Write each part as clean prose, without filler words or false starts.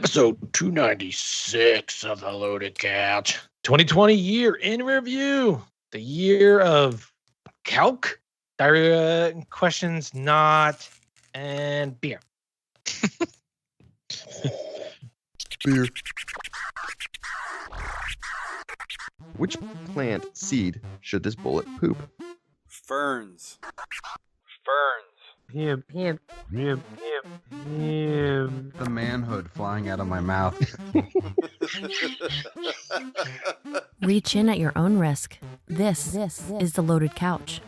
Episode 296 of the Loaded Couch. 2020 year in review. The year of calc, diarrhea, questions not, and beer. Beer. Which plant seed should this bullet poop? Ferns. Him. The manhood flying out of my mouth. Reach in at your own risk. This is the Loaded Couch.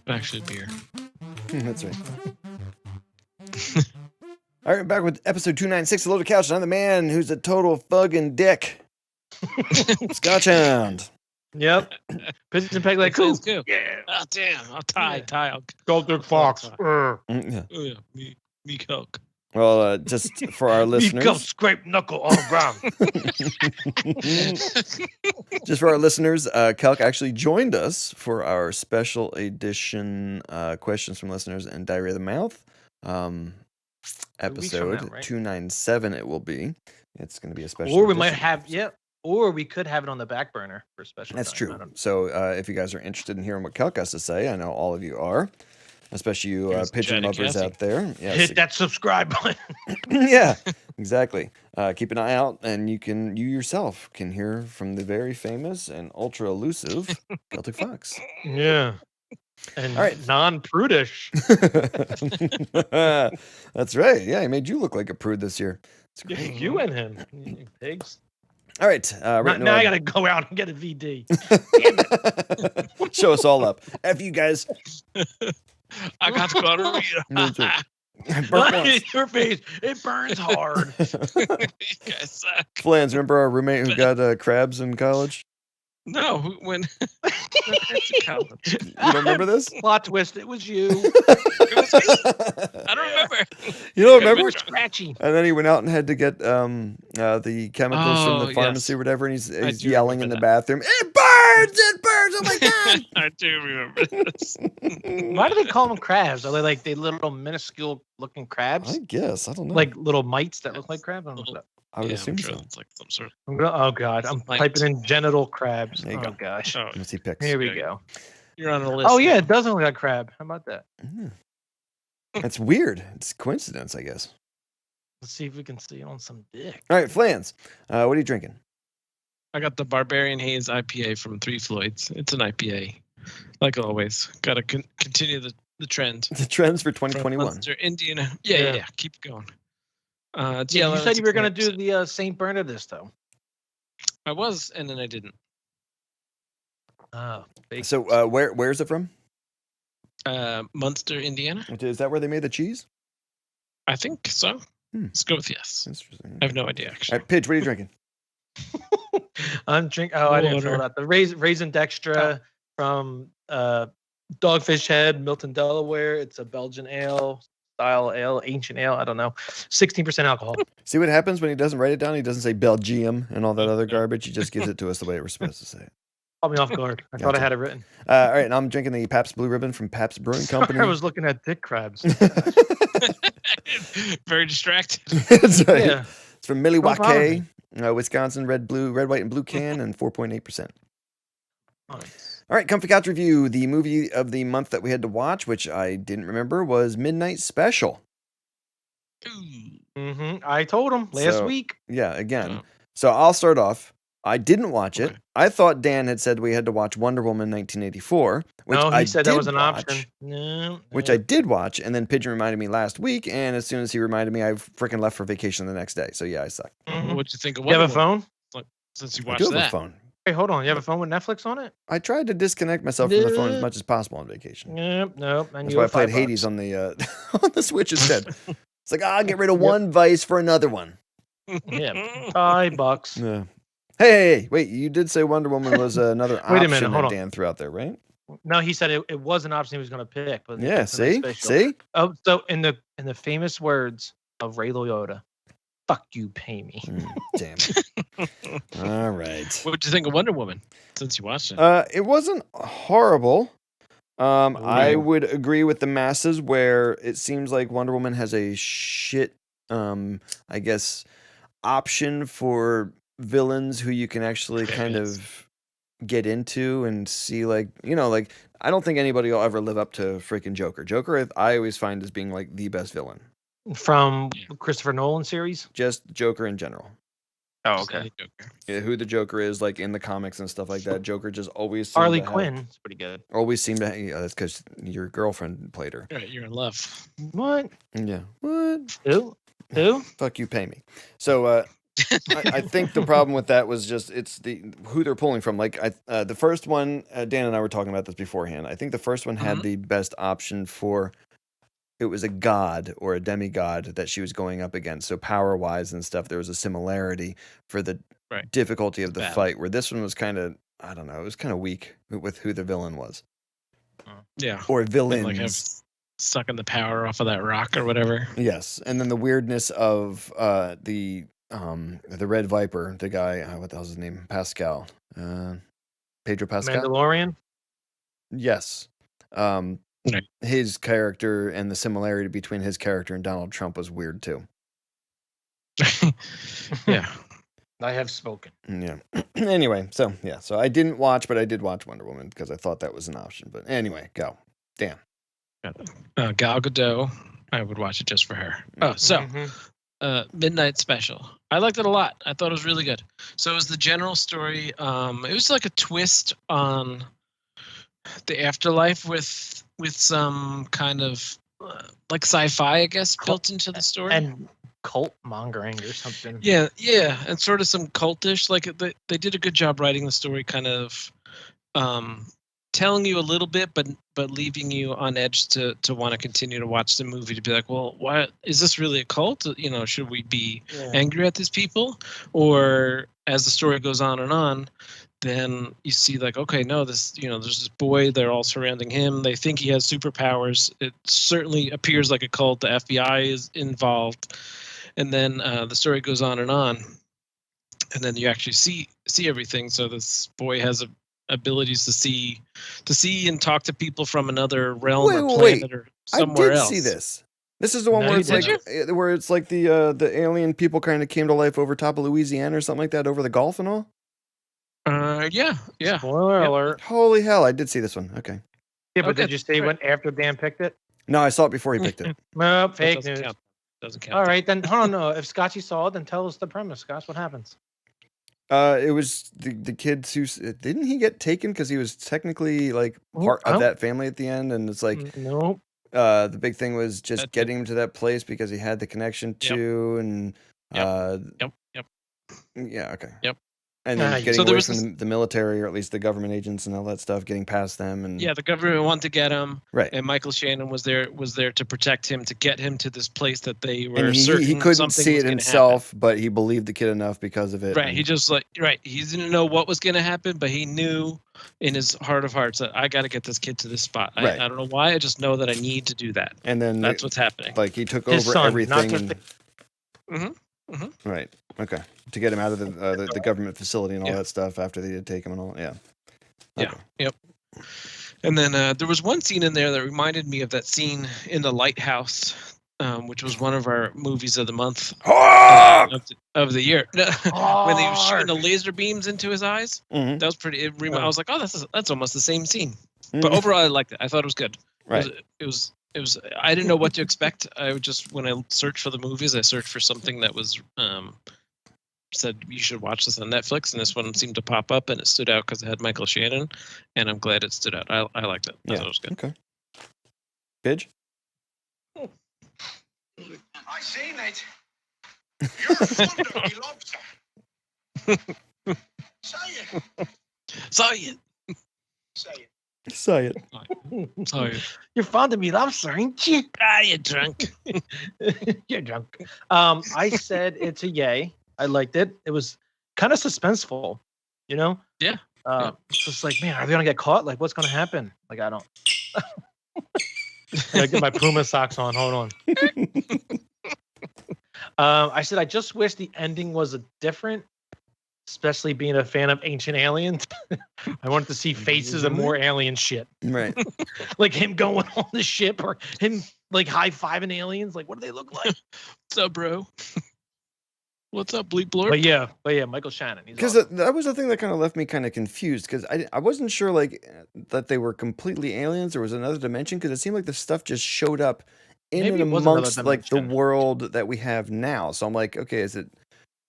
Actually, beer. That's right. All right, back with episode 296 of the Loaded Couch, and I'm the man who's a total fucking dick. Scotchhound. Yep. Pigeon peg like Let's cool. go. Yeah. Oh, damn. I'll tie. I'll Golden Fox. Yeah. Oh, yeah. Me Coke. Well, just for our listeners. Go scrape knuckle on the ground. Just for our listeners, Calc actually joined us for our special edition questions from listeners and Diarrhea of the Mouth. Episode 297 it will be. It's going to be a special Or we edition. might have, or we could have it on the back burner for a special That's time. true. So if you guys are interested in hearing what Calc has to say, I know all of you are, especially you pigeon lovers out there. Yes. Hit that subscribe button. Yeah, exactly. Keep an eye out, and you yourself can hear from the very famous and ultra elusive Celtic Fox. Yeah. And All right. non-prudish. That's right. Yeah, he made you look like a prude this year. It's great. You and him. You pigs. All right. Now I got to go out and get a VD. Show us all up. F you guys. I got to go to That's read. it. I burnt once. Your face. It burns hard. You guys suck. Flans, remember our roommate who got crabs in college? No, when You don't remember this? Plot twist. It was you. I don't remember. You don't You remember? were scratchy. And then he went out and had to get the chemicals from the Oh, pharmacy yes. or whatever, and he's I do yelling in remember the that. bathroom, "It burns! It burns! Oh my god!" I do remember this. Why do they call them crabs? Are they like they little minuscule looking crabs? I guess I don't know. Like little mites that look like crabs? I don't know. I would Yeah, assume I'm sure so. it's like some sort Oh god, I'm Mite. typing in genital crabs. There you Oh go. gosh. of. Oh, Unless he picks. Here we Yeah. go. you're on a list. Oh yeah, now. it doesn't look like crab. How about that? Yeah. That's weird. It's coincidence, I guess. Let's see if we can see it on some dick. All right, Flans, what are you drinking? I got the Barbarian Haze IPA from Floyds. It's an IPA, like always. Got to continue the trend. The trends for From 2021. Munster, Indiana. Yeah. Keep going. Yeah, TL you said you were gonna do 69%. the Saint Bernardus though. I was, and then I didn't. Oh, So, where's it from? Munster, Indiana. Is that where they made the cheese? I think so. Hmm. Let's go with yes. Interesting. I have no idea All actually. right, Pidge, what are you drinking? I'm drinking. Oh, I didn't fill it Water. out. The Raisin Dextra from Dogfish Head, Milton, Delaware. It's a Belgian ale style ale, ancient ale. I don't know. 16% alcohol. See what happens when he doesn't write it down? He doesn't say Belgium and all that other garbage. He just gives it to us the way it was supposed to say it. Caught me off guard. I thought I Gotcha. had it written. All right, and I'm drinking the Pabst Blue Ribbon from Pabst Brewing Company. I was looking at dick crabs. Very distracted. That's right. Yeah. It's from bother Milwaukee, Wisconsin, red, white, and blue can, and 4.8%. Nice. All right, Comfy Couch Review. The movie of the month that we had to watch, which I didn't remember, was Midnight Special. Ooh. I told him last So- week. Yeah, again. Yeah. So I'll start off. I didn't watch it. Okay. I thought Dan had said we had to watch Wonder Woman 1984, which No, he I said that did was an watch, option. No, which I did watch, and then Pigeon reminded me last week, and as soon as he reminded me, I freaking left for vacation the next day. So yeah, I suck. Mhm. What'd you think of You have a Wonder Woman phone? since you I watched do have that? a phone. Hey, hold on. You have a phone with Netflix on it? I tried to disconnect myself from the phone as much as possible on vacation. Nope. And That's you why I owe played $5. Hades on the on the Switch instead. It's like, I'll get rid of one vice for another one. Yeah, $5. Yeah. Hey, wait! You did say Wonder Woman was another Wait a option minute, hold that on. Dan threw out there, right? No, he said it was an option he was going to pick. But Yeah. it's a nice See, special. see. Oh, so in the famous words of Ray Liotta, "Fuck you, pay me." Damn. All right. What'd you think of Wonder Woman since you watched it? It wasn't horrible. I Ooh. would agree with the masses where it seems like Wonder Woman has a shit I guess, option for villains who you can actually kind of get into and see, like, like, I don't think anybody will ever live up to freaking Joker. Joker, I always find as being like the best villain from Christopher Nolan series. Just Joker in general. Oh, okay. Yeah, who the Joker is, like in the comics and stuff like that. Joker just always Harley Quinn. It's pretty good. Always seemed to. Yeah, that's because your girlfriend played her. Right, you're in love. What? Yeah. What? Who? Fuck you, pay me. So, I think the problem with that was just it's who they're pulling from. Like the first one, Dan and I were talking about this beforehand. I think the first one had the best option for. It was a god or a demigod that she was going up against. So power-wise and stuff, there was a similarity for the difficulty of the fight. Where this one was kind of, I don't know, it was kind of weak with who the villain was. Yeah. Or villains. Like have sucking the power off of that rock or whatever. Yes, and then the weirdness of the Red Viper, the guy, what the hell's his name? Pascal. Pedro Pascal? Mandalorian? Yes. His character and the similarity between his character and Donald Trump was weird too. Yeah. I have spoken. Yeah. Anyway, so I didn't watch, but I did watch Wonder Woman because I thought that was an option. But anyway, go. Dan. Gal Gadot. I would watch it just for her. Oh, so Midnight Special. I liked it a lot. I thought it was really good. So it was the general story. It was like a twist on the afterlife with some kind of like sci-fi, I guess, built into the story. And cult mongering or something. Yeah, and sort of some cultish. Like they did a good job writing the story, kind of telling you a little bit, but leaving you on edge to want to continue to watch the movie, to be like, well, what is this really a cult? Should we be angry at these people? Or as the story goes on, then you see like, okay, no, this, there's this boy, they're all surrounding him. They think he has superpowers. It certainly appears like a cult. The FBI is involved. And then the story goes on. And then you actually see everything. So this boy has abilities to see and talk to people from another realm or planet or somewhere else. I did see this. This is the one where it's like the alien people kind of came to life over top of Louisiana or something like that, over the Gulf and all. Yeah. Spoiler alert. Holy hell, I did see this one. Okay. Yeah, but did you say when after Dan picked it? No, I saw it before he picked it. No, fake news. Doesn't count. All right, then hold on. No, if Scotchy saw it, then tell us the premise, Scotch. What happens? It was the kids who didn't he get taken because he was technically like part of that family at the end, and it's like nope. The big thing was just getting him to that place because he had the connection to, and Yep. Yeah, okay. Yep. And then getting away from the military, or at least the government agents and all that stuff, getting past them, and the government wanted to get him, right? And Michael Shannon was there to protect him, to get him to this place that they were and certain he couldn't see it himself, happen. But he believed the kid enough because of it. Right. He just he didn't know what was going to happen, but he knew in his heart of hearts that I got to get this kid to this spot. I don't know why. I just know that I need to do that. And then that's what's happening. Like he took over everything. Mm-hmm. Right. Okay. To get him out of the government facility and all that stuff after they did take him and all. Yeah. Okay. Yep. And then there was one scene in there that reminded me of that scene in the Lighthouse, which was one of our movies of the month of the year. When they were shooting the laser beams into his eyes. That was pretty. I was like, oh, that's almost the same scene. But overall, I liked it. I thought it was good. Right. It was. I didn't know what to expect. I would just, when I searched for the movies, I searched for something that was said you should watch this on Netflix, and this one seemed to pop up, and it stood out because it had Michael Shannon, and I'm glad it stood out. I liked it. I thought it was good. Okay. Bidge? I say, mate, you're fond of me lobster. Say it. Say it. Say it. Say it. Say it. You're fond of me lobster, ain't you? You're drunk. You're drunk. I said it's a yay. I liked it. It was kind of suspenseful, Yeah. It's just like, man, are they gonna get caught? Like, what's gonna happen? Like, I don't. I get my Puma socks on. Hold on. I said I just wish the ending was different, especially being a fan of Ancient Aliens. I wanted to see faces and more alien shit. Right. Like him going on the ship, or him like high-fiving aliens. Like, what do they look like? What's up, bro? What's up, Bleep Blorp? But yeah, Michael Shannon. Because that was the thing that kind of left me kind of confused, because I wasn't sure like that they were completely aliens or was it another dimension, because it seemed like the stuff just showed up in Maybe and it was another amongst like the dimension. world that we have now. So I'm like, okay, is it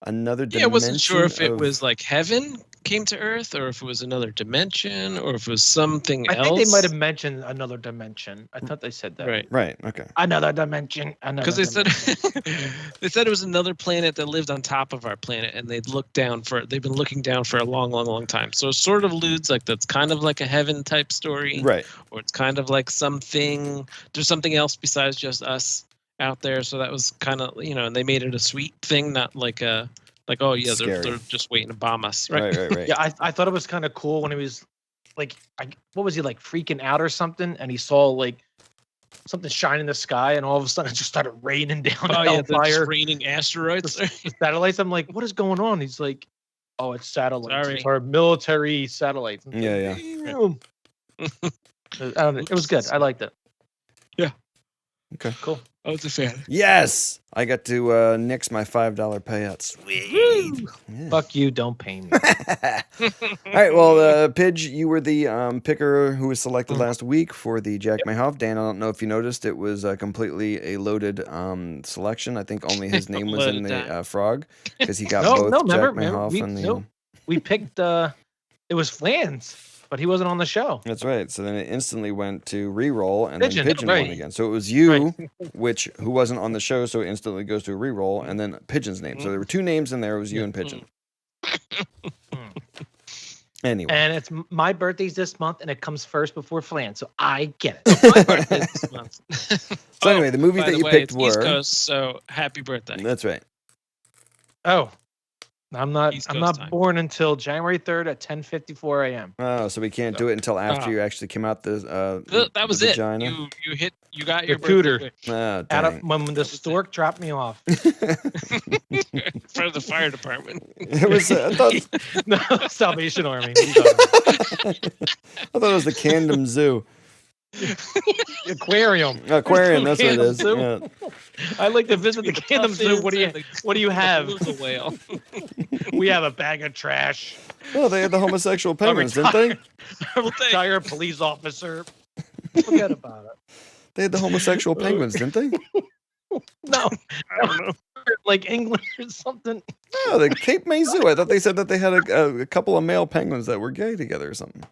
another dimension? Yeah, I wasn't sure if it of- was like heaven came to Earth, or if it was another dimension, or if it was something I else. think they might have mentioned another dimension. I thought they said that. Right. Okay. Another dimension. Because they said they said it was another planet that lived on top of our planet, and they've been looking down for a long, long, long time. So it sort of alludes like that's kind of like a heaven type story, Right. or it's kind of like there's something else besides just us out there. So that was kind of, and they made it a sweet thing, not like oh yeah, Scary. they're just waiting to bomb us, right? Right. Yeah, I thought it was kind of cool when he was like, what was he like freaking out or something? And he saw like something shine in the sky, and all of a sudden it just started raining down Oh yeah, they're hellfire just raining asteroids. satellites. I'm like, what is going on? He's like, oh, it's satellites. Sorry. It's our military satellites. I'm Yeah, like, "Damn." I don't know. It was good. I liked it. Yeah. Okay. Cool. I was a fan. Yes, I got to nix my $5 payout. Sweet. Yeah. Fuck you. Don't pay me. All right, well, Pidge, you were the picker who was selected last week for the Jack MeHoff. Dan, I don't know if you noticed, it was completely a loaded selection. I think only his name was in Loaded the frog because he got No, both Jack remember, MeHoff and the. no, we picked. It was Flans, but he wasn't on the show. That's right. So then it instantly went to reroll, and Pigeon, then Pigeon right. won again. So it was you, who wasn't on the show, so it instantly goes to a reroll, and then Pigeon's name. So there were two names in there. It was you and Pigeon. Anyway. And it's my birthday's this month, and it comes first before Flan, so I get My it. birthday this month. So anyway, the movies By that the you way, picked it's East were. Coast, so happy birthday. That's right. Oh, I'm not. East I'm Coast not time. born until January 3rd at 10:54 a.m. Oh, so we can't do it until after you actually came out the That was the it. vagina. You got The your cooter. birthday Ah, Out of dang. when the stork dropped me off. for the fire department. It was. I thought. No, Salvation Army. I thought it was the Camden Zoo. Aquarium. Aquarium. That's what it is. Zoo. Yeah. I like to visit the Camden Zoo. What do you have? The whale. We have a bag of trash. Oh, they had the homosexual penguins, didn't they? A retired police officer. Forget about it. They had the homosexual penguins, didn't they? No, I don't know. Like England or something. No, the Cape May Zoo. I thought they said that they had a couple of male penguins that were gay together or something.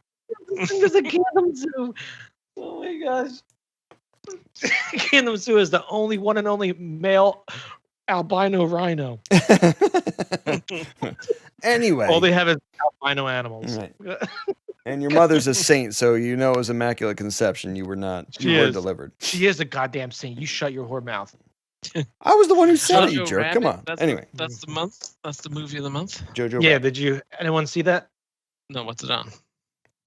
There's a Camden Zoo. Oh my gosh. Camden Zoo is the only one and only male albino rhino. Anyway. All they have is albino animals. Right. And your mother's a saint, so you know it was immaculate conception. You were not. She You were is. delivered. She is a goddamn saint. You shut your whore mouth. I was the one who said it, you Jojo jerk. Come Rabbit, on. That's Anyway, that's the month. That's the movie of the month. Jojo. Yeah, Rabbit. did anyone see that? No, what's it on?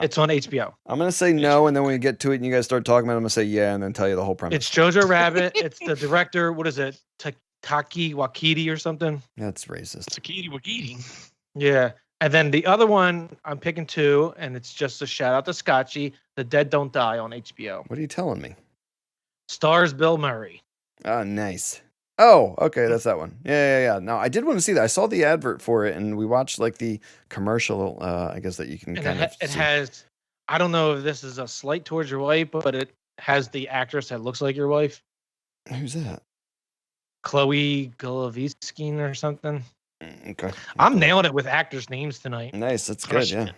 It's on HBO. I'm gonna say no, and then when we get to it and you guys start talking about it, I'm gonna say yeah, and then tell you the whole premise. It's Jojo Rabbit. It's the director. What is it? Taki Wakiti or something? That's racist. Sakiti Wakiti. Yeah. And then the other one, I'm picking two, and it's just a shout out to Scotchy. The Dead Don't Die on HBO. What are you telling me? Stars Bill Murray. Oh, nice. Oh, okay, that's that one. Yeah. No, I did want to see that. I saw the advert for it, and we watched like the commercial. I guess that you can And kind of. it see. has, I don't know if this is a slight towards your wife, but it has the actress that looks like your wife, Who's that? Chloe Goloviskine or something. Okay. I'm nailing it with actors' names tonight. Nice. That's good. Crushing Yeah. it.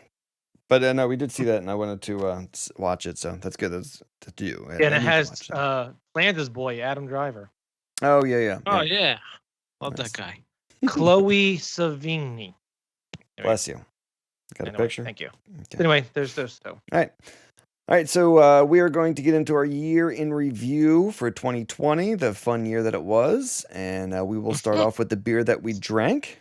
But no, we did see that, and I wanted to watch it. So that's good. That's you. I And need it to has watch that. Flanders boy Adam Driver, Oh yeah. Oh yeah, love Nice. that guy. Chloe Savini. Bless you. Got a Anyway, picture. Thank you. Okay. Anyway, there's those two. All right, so we are going to get into our year in review for 2020, the fun year that it was, and we will start off with the beer that we drank.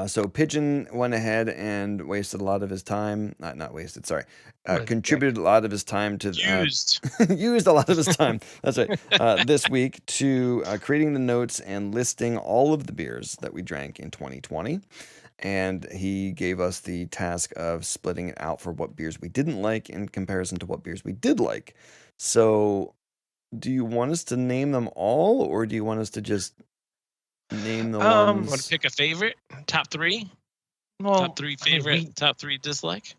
So Pigeon went ahead and wasted a lot of his time, not wasted, sorry, What a contributed a lot of his time to Used. used a lot of his time. That's right. This week to creating the notes and listing all of the beers that we drank in 2020. And he gave us the task of splitting it out for what beers we didn't like in comparison to what beers we did like. So do you want us to name them all, or do you want us to just name the Want to ones? pick a favorite? Top 3? Well, Top 3 favorite, top 3 dislike?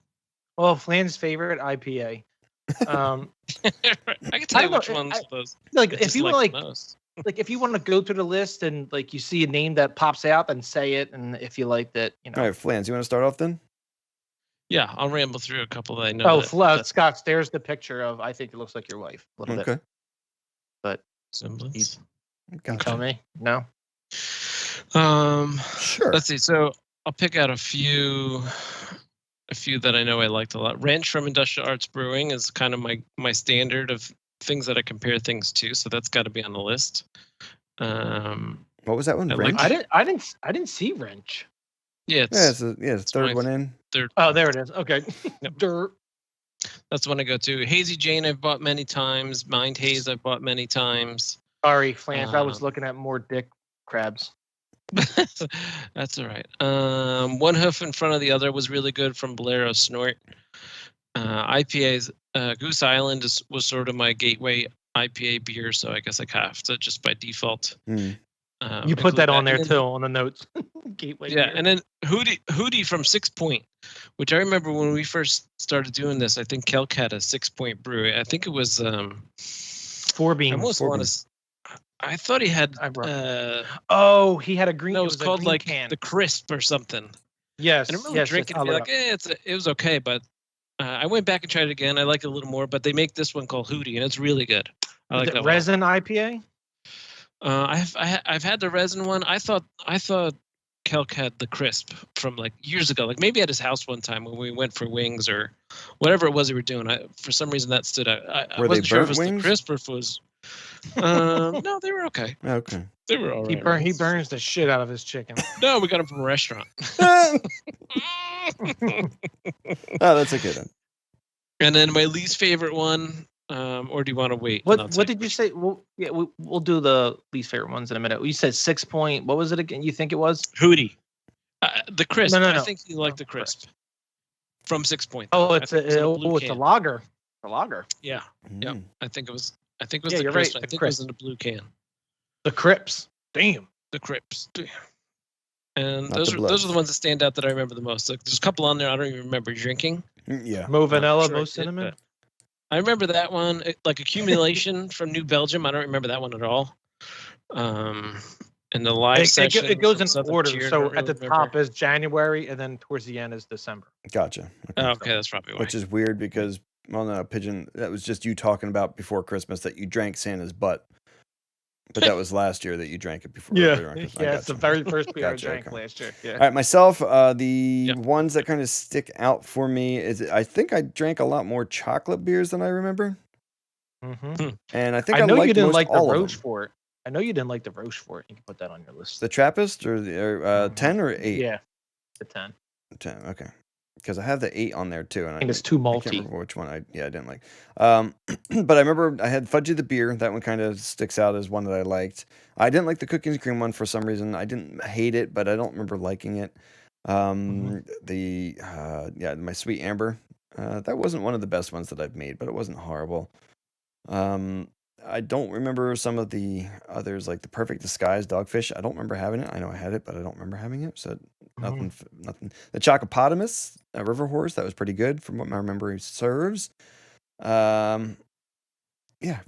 Well, Flan's favorite IPA. I can tell you which ones those like I if you dislike like the most. like if you want to go through the list and like you see a name that pops out, then say it, and if you like that, All right, Flans, you want to start off then? Yeah, I'll ramble through a couple that I know. Scott, there's the picture of. I think it looks like your wife a little bit, but semblance. Gotcha. Tell me no. Sure. Let's see. So I'll pick out a few that I know I liked a lot. Wrench from Industrial Arts Brewing is kind of my standard of things that I compare things to, so that's got to be on the list. What was that one? Wrench? I didn't see Wrench. Yeah, it's third one in. Oh, there it is. Okay. Dirt. That's the one I go to. Hazy Jane I've bought many times. Mind Haze I've bought many times. Sorry, Flans. I was looking at more dick crabs. That's all right. One hoof in front of the other was really good from Bolero Snort. IPAs. Goose Island was sort of my gateway IPA beer, so I guess I have to just by default. You put that on there too on the notes. Gateway. Yeah, beer. and then Hootie from 6 Point, which I remember when we first started doing this. I think Kelk had a 6 Point brewery. I think it was 4 beans. I thought he had. He had a green. No, it was called like can. The Crisp or something. Yes. And I remember drinking and be like, it was okay, but I went back and tried it again. I liked it a little more, but they make this one called Hootie, and it's really good. I like that Resin IPA. I've had the Resin one. I thought Kelk had the Crisp from like years ago. Like maybe at his house one time when we went for wings or whatever it was we were doing. For some reason that stood out. I wasn't sure if it was the Crisp or if it was. No, they were okay. Okay. They were all right. He burns the shit out of his chicken. No, we got them from a restaurant. Oh, that's a good one. And then my least favorite one. Or do you want to wait? What did you say? Well, yeah, we'll do the least favorite ones in a minute. You said 6 Point. What was it again? You think it was Hootie? The Crisp. No. I think you like the Crisp from 6 Point. Oh, it's a lager. A lager. Yeah. Yeah. I think it was Yeah, the you're Crisp. right, I think it was in the blue can. The Crips. Damn. The Crips. And Not those the are the ones that stand out that I remember the most. Like, there's a couple on there I don't even remember drinking. Yeah. Mo Vanilla, Mo Mo Cinnamon. I remember that one, like Accumulation from New Belgium. I don't remember that one at all. And the live session. It goes in Southern order. Tier, So don't at the really top remember. is January, and then towards the end is December. Gotcha. Okay, that's probably why. Which is weird because, well, no, Pigeon, that was just you talking about before Christmas that you drank Santa's butt. But that was last year that you drank it before. It's the very first beer I drank last year. Yeah. All right, myself, the ones that kind of stick out for me is I think I drank a lot more chocolate beers than I remember. Mm-hmm. And I think I know you didn't most like the all of them. Rochefort. I know you didn't like the Rochefort. You can put that on your list. The Trappist or 10 or 8? Yeah, the 10. 10, okay. Because I have the 8 on there too, and it's too I can't malty. remember which one I didn't like. But I remember I had Fudgy the Beer. That one kind of sticks out as one that I liked. I didn't like the cookies and cream one for some reason. I didn't hate it, but I don't remember liking it. My Sweet Amber. That wasn't one of the best ones that I've made, but it wasn't horrible. I don't remember some of the others, like the Perfect Disguise Dogfish. I don't remember having it. I know I had it, but I don't remember having it. So nothing. The Chocopotamus, River Horse, that was pretty good from what my memory serves. For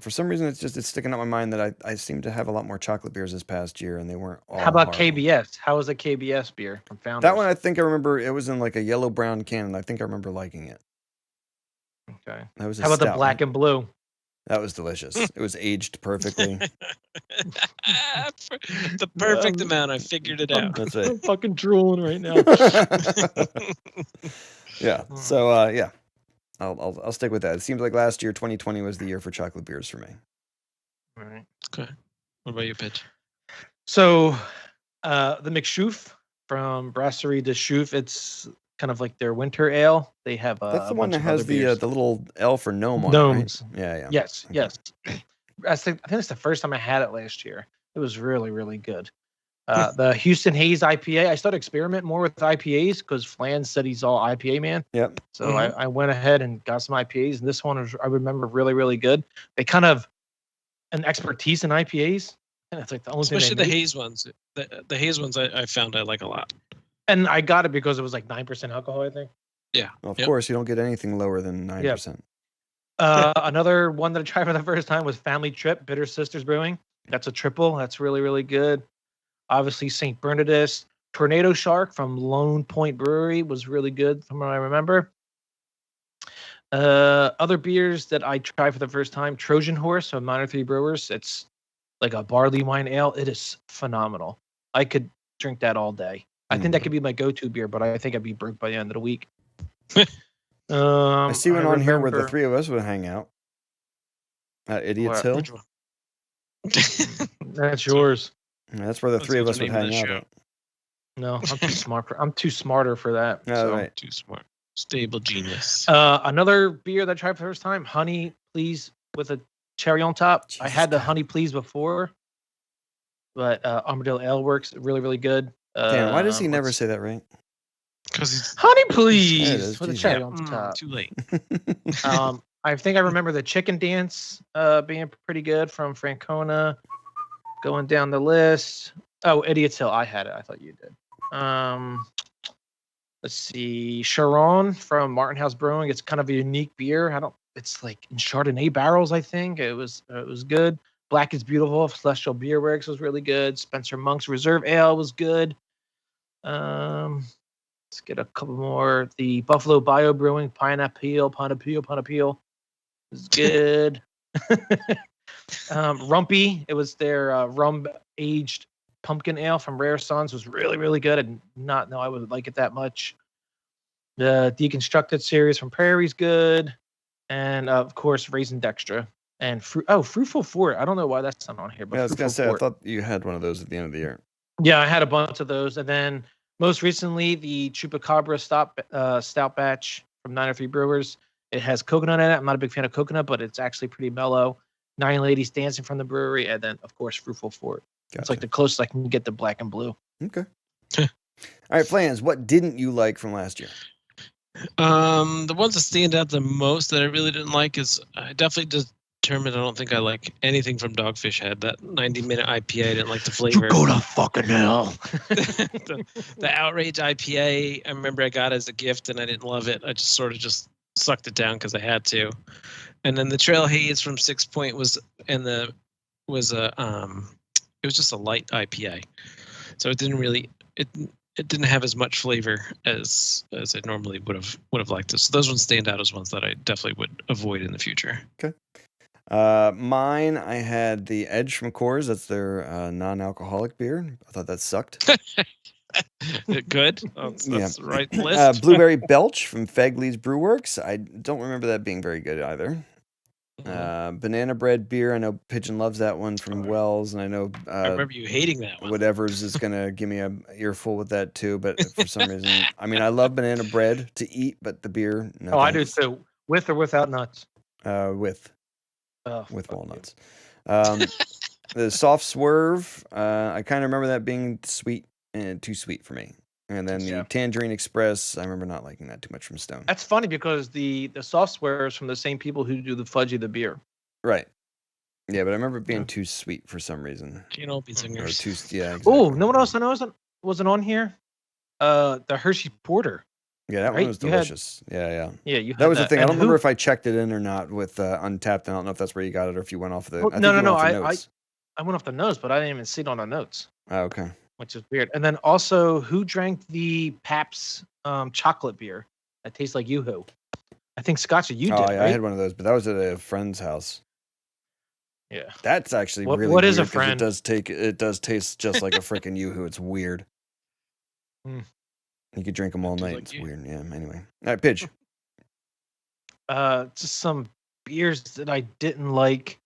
some reason it's sticking out in my mind that I seem to have a lot more chocolate beers this past year, and they weren't all. How about horrible. KBS? How was a KBS beer from Founders? That one I think I remember. It was in like a yellow brown can, and I think I remember liking it. Okay. That was. How about the black and blue? That was delicious. It was aged perfectly. The perfect amount. I figured it out. That's it. I'm fucking drooling right now. Yeah. So I'll stick with that. It seems like last year, 2020, was the year for chocolate beers for me. All right. Okay. What about you, Pitch? So, the McShoof from Brasserie de Chouf. It's kind of like their winter ale. They have That's the a one bunch that of has other beers. the little elf or gnome on Gnomes. it, right? Yeah. Yes. Okay. Yes. I think it's the first time I had it last year. It was really, really good. The Houston Haze IPA. I started experimenting more with IPAs because Flan said he's all IPA man. Yep. So I went ahead and got some IPAs, and this one was, I remember, really, really good. They kind of and expertise in IPAs. And it's like the only Especially thing the they make. haze ones. The haze ones I found I like a lot. And I got it because it was like 9% alcohol, I think. Yeah. Well, of Yep. course, you don't get anything lower than 9%. Another one that I tried for the first time was Family Trip, Bitter Sisters Brewing. That's a triple. That's really, really good. Obviously, St. Bernardus. Tornado Shark from Lone Point Brewery was really good from what I remember. Other beers that I tried for the first time, Trojan Horse from 903 Brewers. It's like a barley wine ale. It is phenomenal. I could drink that all day. I think that could be my go-to beer, but I think I'd be broke by the end of the week. I see one on here where the remember- three of us would hang out. At Idiot's What? Hill. Which one? That's yours. Yeah, that's where the Let's three go of with us the would name of hang the out show. at. No, I'm too smart. I'm too smarter for that. Oh, so. right. Too smart. Stable genius. Another beer that I tried for the first time, Honey Please with a cherry on top. I Jesus had the God. Honey Please before, but Armadillo Ale works really, really good. Damn, why does he never say that right? Because he's Honey There it Please is, with a Jesus. cherry on top? too late. I think I remember the Chicken Dance being pretty good from Francona. Going down the list. Oh, Idiot's Hill. I had it. I thought you did. Let's see. Chiron from Martin House Brewing. It's kind of a unique beer. It's like in Chardonnay barrels, I think. It was good. Black is Beautiful. Celestial Beer Works was really good. Spencer Monk's Reserve Ale was good. Let's get a couple more. The Buffalo Bio Brewing Pineapple is good. Rumpy. It was their rum aged pumpkin ale from Rare Sons. Was really, really good. I did not know I would like it that much. The Deconstructed series from Prairie's good. And of course, Raisin Dextra. And Fruitful Fort. I don't know why that's not on here, but Yeah, I was gonna Fruitful say, I Fort. thought you had one of those at the end of the year. Yeah, I had a bunch of those. And then most recently, the Chupacabra Stout Batch from 903 Brewers. It has coconut in it. I'm not a big fan of coconut, but it's actually pretty mellow. 9 Ladies Dancing from the Brewery. And then, of course, Fruitful Fort. It's like the closest I can get to Black and Blue. Okay. All right, Flans, what didn't you like from last year? The ones that stand out the most that I really didn't like is I definitely determined I don't think I like anything from Dogfish Head. That 90-minute IPA, I didn't like the flavor. Go to fucking hell. the Outrage IPA, I remember I got as a gift and I didn't love it. I just sort of just sucked it down because I had to. And then the Trail Haze from 6 Point was just a light IPA, so it didn't really it didn't have as much flavor as I normally would have liked it. So those ones stand out as ones that I definitely would avoid in the future. Okay. Mine, I had the Edge from Coors. That's their non-alcoholic beer. I thought that sucked. Good. That's the right list. Blueberry Belch from Fegley's Brewworks. I don't remember that being very good either. Banana Bread beer. I know Pigeon loves that one from Wells, and I know I remember you hating that one. Whatever's is gonna give me a earful with that too. But for some reason, I mean, I love banana bread to eat, but the beer, no. I do thanks. too. With or without nuts? With Oh, walnuts. The Soft Swerve. I kind of remember that being sweet and too sweet for me. And then the Tangerine Express, I remember not liking that too much from Stone. That's funny because the software is from the same people who do the Fudgy the beer. Right. Yeah, but I remember it being too sweet for some reason. Can't all be Or singers. too, yeah. Exactly. Oh, no one else I know wasn't on here. The Hershey Porter. Yeah, that right? one was You had- delicious. Yeah. Yeah, you. That had was the thing. I And don't remember who- if I checked it in or not with Untapped. I don't know if that's where you got it or if you went off the. Oh, I think no. you went off the I notes. went off the notes, but I didn't even see it on the notes, Oh, okay. which is weird. And then also, who drank the Pabst chocolate beer that tastes like Yoo-hoo? I think Scotch, you did. Oh, yeah, right? I had one of those, but that was at a friend's house. Yeah. That's actually What- really what weird is a 'cause friend? It does taste just like a freaking Yoo-hoo. It's weird. Hmm. You could drink them all Tastes night. like It's you. weird. Yeah. Anyway, all right, Pidge. Just some beers that I didn't like.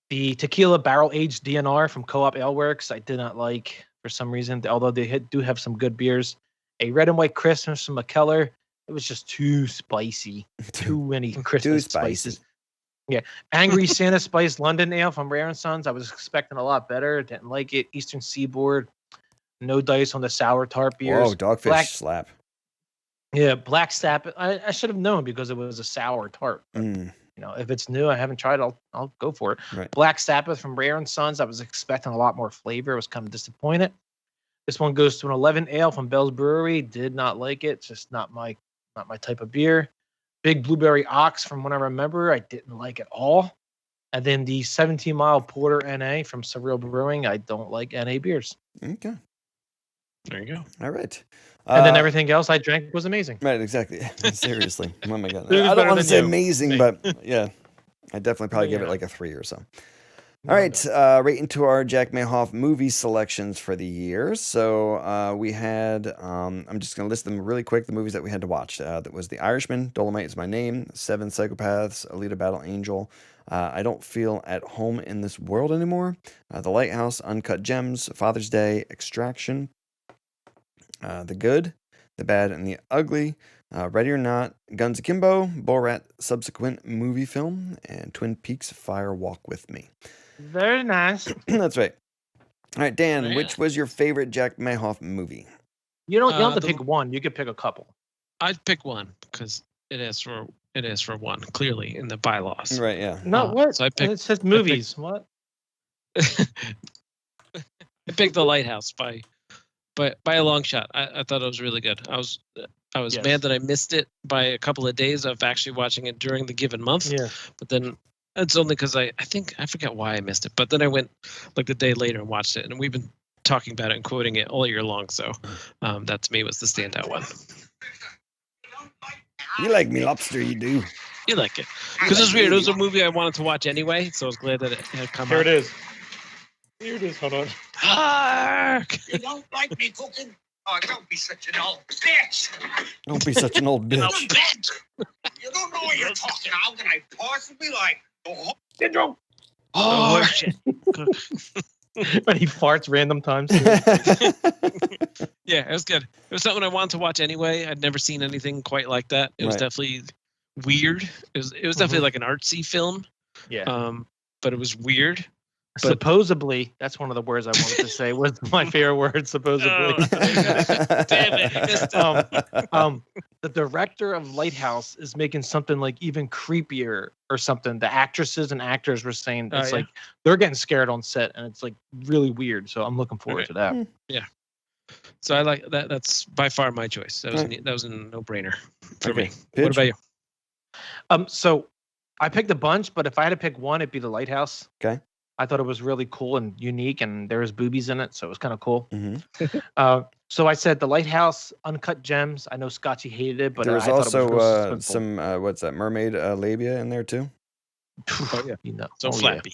The Tequila Barrel Aged DNR from Co-op Ale Works, I did not like for some reason, although they do have some good beers. A Red and White Christmas from McKellar. It was just too spicy. Too many Christmas spicy. spices. Yeah. Angry Santa Spice London Ale from Rare & Sons. I was expecting a lot better. Didn't like it. Eastern Seaboard. No dice on the sour tart beers. Whoa, Dogfish Black- slap. Yeah, Black Sap. I should have known because it was a sour tart. Mm. if it's new, I haven't tried, I'll go for it. Right. Black Sabbath from Rare and Sons. I was expecting a lot more flavor. I was kind of disappointed. This one goes to an 11 ale from Bell's Brewery. Did not like it. It's just not my type of beer. Big Blueberry Ox from When I Remember. I didn't like at all. And then the 17 Mile Porter NA from Surreal Brewing. I don't like NA beers. Okay. There you go. All right. And then everything else I drank was amazing. Right, exactly. Seriously. Oh my god. It was I don't better want to than say you. amazing, but yeah. I definitely probably give it Yeah. like a 3 or so. All right, right into our Jack MeHoff movie selections for the year. So we had, I'm just going to list them really quick, the movies that we had to watch. That was The Irishman, Dolomite Is My Name, Seven Psychopaths, Alita Battle Angel, I Don't Feel at Home in This World Anymore, The Lighthouse, Uncut Gems, Father's Day, Extraction, The Good, The Bad, and the Ugly, Ready or Not, Guns Akimbo, Borat subsequent movie film, and Twin Peaks Fire Walk With Me. Very nice. That's right. All right, Dan, Yeah. which was your favorite Jack MeHoff movie? You don't have to the- pick one. You could pick a couple. I'd pick one because it is for one clearly in the bylaws. Right, yeah. No, what? So I picked- it says movies. What? I picked The Lighthouse by a long shot. I thought it was really good. I was Yes. mad that I missed it by a couple of days of actually watching it during the given month. Yeah. But then it's only because I forget why I missed it. But then I went like the day later and watched it, and we've been talking about it and quoting it all year long. So that to me was the standout one. You like me, Lobster, you do. You like it because it's weird. It was a movie I wanted to watch anyway, so I was glad that it had come Here out. it is. Here it is. Hold on. Hark! You don't like me cooking? Oh, don't be such an old bitch. Don't be such an old You know, bitch. bitch! You don't know what you're talking. How can I possibly like the whole syndrome? Oh, shit. But he farts random times. Yeah, it was good. It was something I wanted to watch anyway. I'd never seen anything quite like that. It was Right. definitely weird. It was definitely like an artsy film. Yeah. But it was weird. But- Supposedly, that's one of the words I wanted to say. Was my favorite word? Supposedly. Damn it, you missed it. The director of Lighthouse is making something like even creepier or something. The actresses and actors were saying Oh, it's yeah? like they're getting scared on set, and it's like really weird. So I'm looking forward to that. So I like that. That's by far my choice. That was a no-brainer for Okay. me. What Pitch? about you? So I picked a bunch, but if I had to pick one, it'd be The Lighthouse. Okay. I thought it was really cool and unique, and there was boobies in it, so it was kind of cool. Mhm. So I said The Lighthouse, Uncut Gems. I know Scotchy hated it, but There was I thought it also was really suspenseful. some, what's that, mermaid labia in there too? Oh, yeah. You know, So oh, yeah. flappy.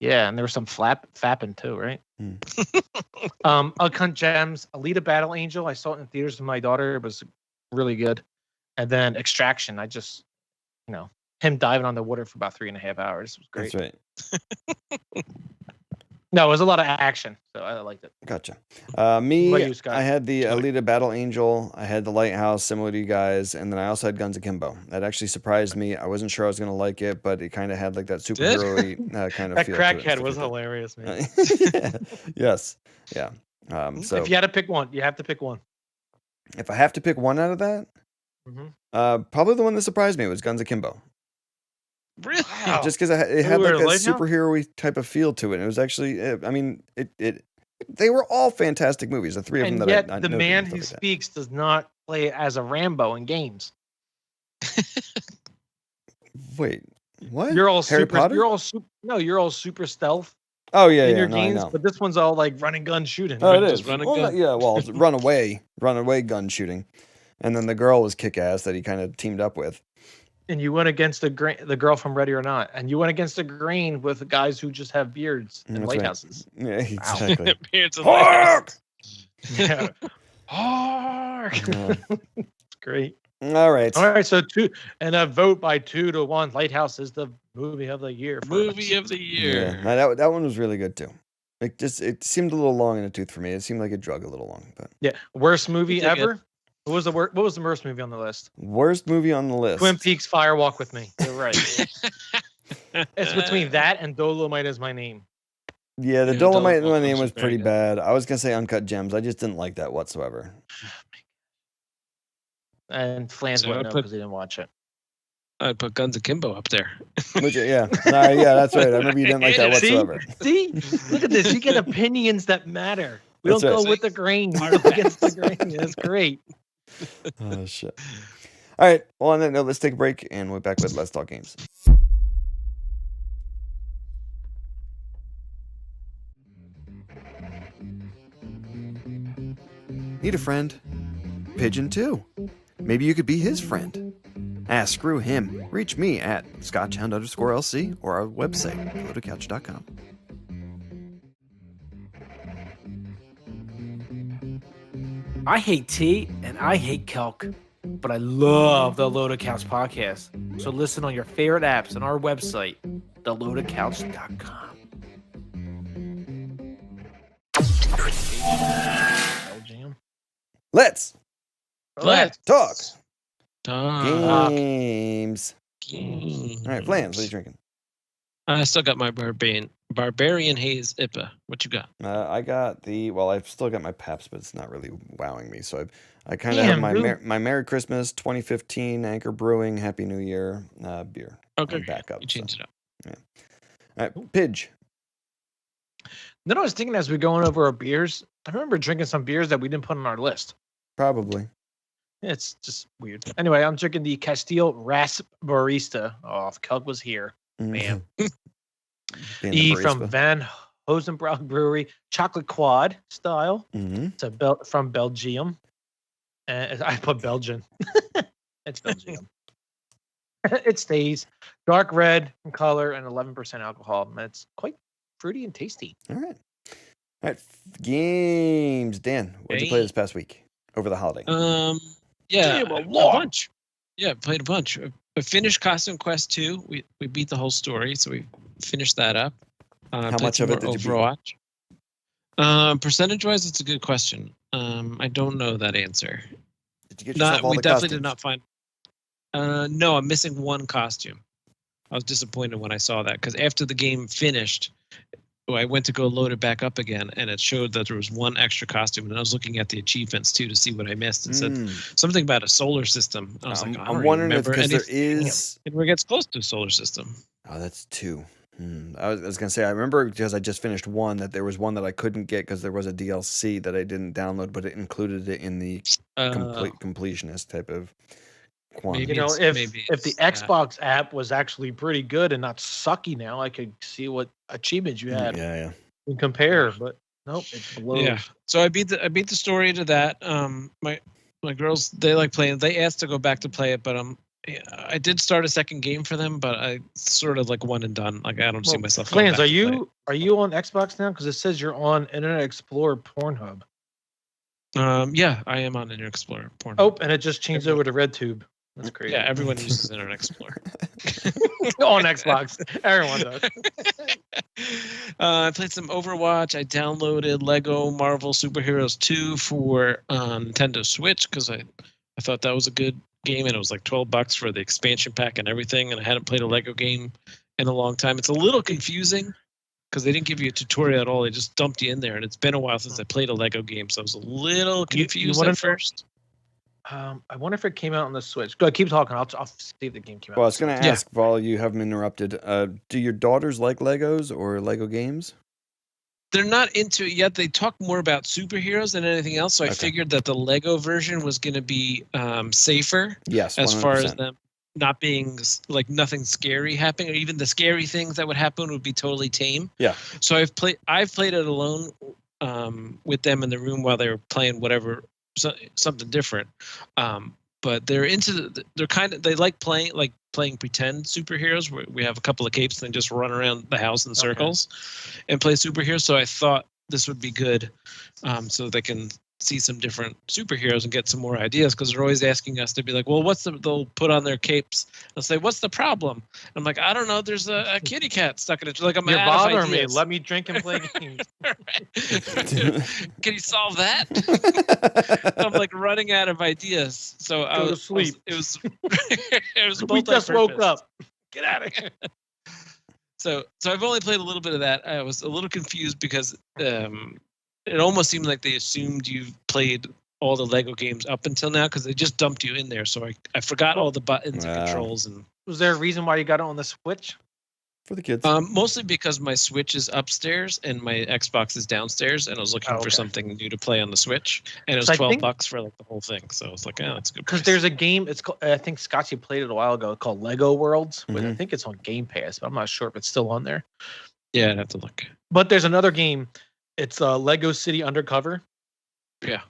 Yeah, and there was some fapping too, right? Hmm. Uncut Gems, Alita Battle Angel. I saw it in theaters with my daughter. It was really good. And then Extraction. I just, him diving on the water for about 3.5 hours was great. That's right. No, it was a lot of action, so I liked it. Gotcha. What about Me, you, Scott? I had the Alita Battle Angel. I had the Lighthouse, similar to you guys, and then I also had Guns Akimbo. That actually surprised me. I wasn't sure I was going to like it, but it kind of had like that superhero-y kind of That feel to it, crackhead stuff was like hilarious, man. that. Yes. Yeah. So If you had to pick one, you have to pick one. if I have to pick one out of that, Mhm. probably the one that surprised me was Guns Akimbo. Really? Wow. Just because it had we like were that late now? superhero-y type of feel to it. And it was actually, I mean, they were all fantastic movies. The three of them And that yet, I the noted man and stuff who like that. speaks does not play as a Rambo in games. Wait, what? You're all Harry super. Potter? You're all super. No, you're all super stealth Oh yeah, in yeah. your No, I games, know. but this one's all like running gun shooting. Oh, it Just is. run a Well, gun. yeah, well, it's run away gun shooting, and then the girl was kick ass that he kind of teamed up with. And you went against the girl from Ready or Not, and you went against the grain with the guys who just have beards and That's right. lighthouses. Yeah, exactly. It's a Hark! Yeah. Hark! Yeah. It's great. All right. All right, so a vote by 2-1. Lighthouse is the movie of the year. for movie us. of the Yeah, year. no, that one was really good too. It seemed a little long in the tooth for me. It seemed like it drug a little long. But Yeah, worst movie You did good. ever. What was the worst movie on the list? worst movie on the list. Twin Peaks Fire Walk with Me. You're right. It's between that and Dolomite Is My Name. Yeah, the Yeah, Dolomite in my Dolomite name was was very pretty good. bad. I was gonna say Uncut Gems. I just didn't like that whatsoever. And Flans So wouldn't I know put- because he didn't watch it. I'd put Guns Akimbo up there. Yeah. Yeah, that's right. I remember you didn't like that whatsoever. See? Look at this. You get opinions that matter. We That's don't right. go with the grain. We go against the grain. That's great. Oh, shit. All right. Well, on that note, let's take a break, and we're back with Let's Talk Games. Need a friend? Pigeon too. Maybe you could be his friend. Screw him. Reach me at scotchhound_LC or our website, loadedcouch.com. I hate tea and I hate kelk, but I love the Loaded Couch podcast. So listen on your favorite apps and our website, theloadedcouch.com. Let's talk Talk. games. Games. All right, Flans, what are you drinking? I still got my Barbarian Haze Ipa. What you got? I got I've still got my Pabst, but it's not really wowing me. So I kind of have my Merry Christmas 2015 Anchor Brewing Happy New Year beer. Okay, backup. you changed it up. Yeah. All right, Pidge. Then I was thinking as we're going over our beers, I remember drinking some beers that we didn't put on our list. Probably. It's just weird. Anyway, I'm drinking the Kasteel RaspBarista. Oh, if Kelk was here, man. From Van Honsebrouck Brewery, chocolate quad style. Mm-hmm. It's from Belgium. I put Belgian. It's Belgium. It stays dark red in color and 11% alcohol. It's quite fruity and tasty. All right. Games. Dan, what did you play this past week over the holiday? A bunch. Yeah, played a bunch. I finished Costume Quest 2. We beat the whole story, so we finished that up. How much of it did you beat? Percentage-wise, it's a good question. I don't know that answer. Did you get yourself all we the definitely costumes? did not find. No, I'm missing one costume. I was disappointed when I saw that because after the game finished, I went to go load it back up again, and it showed that there was one extra costume. And I was looking at the achievements too to see what I missed, and said something about a solar system. I was I'm wondering if because there is. It gets close to a solar system. Oh, that's 2. I was gonna say I remember because I just finished one that there was one that I couldn't get because there was a DLC that I didn't download, but it included it in the completionist type of quantity. You know, if the Xbox app was actually pretty good and not sucky now, I could see what achievements you had. Yeah. And compare, but nope, it blows. Yeah. So I beat the story to that. My girls, they like playing. They asked to go back to play it, but I did start a second game for them, but I sort of like one and done. Like I don't see myself. Plans, are you on Xbox now? Because it says you're on Internet Explorer Pornhub. Yeah, I am on Internet Explorer Pornhub. Oh, and it just changed over to RedTube. That's crazy. Yeah, everyone uses Internet Explorer. On Xbox. Everyone does. I played some Overwatch. I downloaded Lego Marvel Superheroes 2 for Nintendo Switch because I thought that was a good game, and it was like $12 for the expansion pack and everything, and I hadn't played a Lego game in a long time. It's a little confusing because they didn't give you a tutorial at all. They just dumped you in there, and it's been a while since I played a Lego game, so I was a little confused at first. I wonder if it came out on the Switch. Go ahead, keep talking. I'll see if the game came out. Well, I was going to ask, while you haven't interrupted, do your daughters like Legos or Lego games? They're not into it yet. They talk more about superheroes than anything else, so I figured that the Lego version was going to be safer. Yes, 100%. As far as them not being like nothing scary happening, or even the scary things that would happen would be totally tame. Yeah. So I've played it alone with them in the room while they were playing whatever. Something different, but they're into they like playing pretend superheroes. We have a couple of capes and just run around the house in circles and play superheroes. So I thought this would be good, so they can see some different superheroes and get some more ideas, because they're always asking us to be like, well, they'll put on their capes and say, what's the problem? I'm like, I don't know, there's a kitty cat stuck in it. Like, you're bothering me. Let me drink and play games. Can you solve that? I'm like running out of ideas. So I was asleep. It was we just woke up. Get out of here. So I've only played a little bit of that. I was a little confused because it almost seemed like they assumed you've played all the Lego games up until now, because they just dumped you in there. So I forgot all the buttons and controls, and Was there a reason why you got it on the Switch? For the kids. Mostly because my Switch is upstairs and my Xbox is downstairs, and I was looking for something new to play on the Switch, and it was $12 for like the whole thing. So I was like, oh, that's a good. Because there's a game. It's called, I think Scotty played it a while ago, called Lego Worlds. But I Mhm. think it's on Game Pass, but I'm not sure if it's still on there. Yeah, I'd have to look. But there's another game. It's Lego City Undercover. Yeah.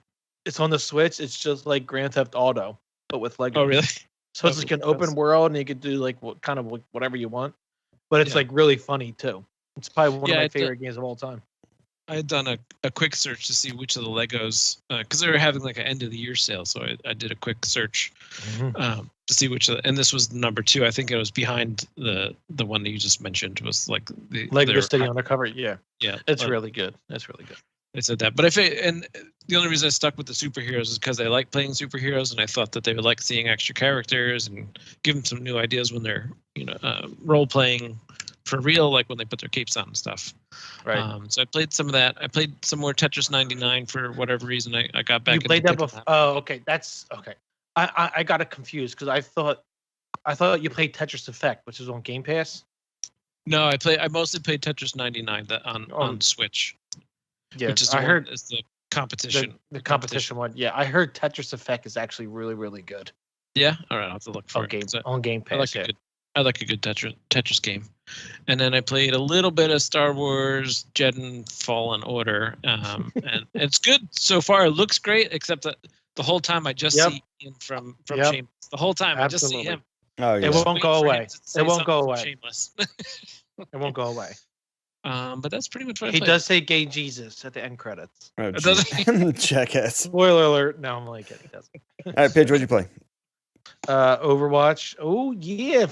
It's on the Switch. It's just like Grand Theft Auto, but with Lego. Oh, really? So it's like an open world, and you could do like whatever you want. But it's like really funny too. It's probably one of my favorite games of all time. I had done a quick search to see which of the Legos, because they were having like an end of the year sale. So I did a quick search to see which of and this was number 2. I think it was behind the one that you just mentioned was like the Lego City Undercover. Yeah. Yeah. It's really good. That's really good. I said that, but and the only reason I stuck with the superheroes is because I like playing superheroes, and I thought that they would like seeing extra characters and give them some new ideas when they're role playing for real, like when they put their capes on and stuff. Right. So I played some of that. I played some more Tetris 99 for whatever reason. I got back. You played that before? Oh, okay. That's okay. I got it confused because I thought you played Tetris Effect, which is on Game Pass. No, I mostly played Tetris 99 on Switch. Yeah, which is I heard is the competition. The competition one. Yeah, I heard Tetris Effect is actually really, really good. Yeah, all right, I'll have to look for on Game Pass. I like a good Tetris game. And then I played a little bit of Star Wars Jedi Fallen Order, and it's good so far. It looks great, except that the whole time I just see Ian from Shameless. The whole time I just see him. Oh, yeah. It won't go away. It won't go away. Shameless. It won't go away. But that's pretty much what I he played. does say "Gay Jesus" at the end credits. Oh, does he? Jackass. Spoiler alert! No, I'm only kidding. He doesn't. All right, Paige, what'd you play? Overwatch. Oh yeah.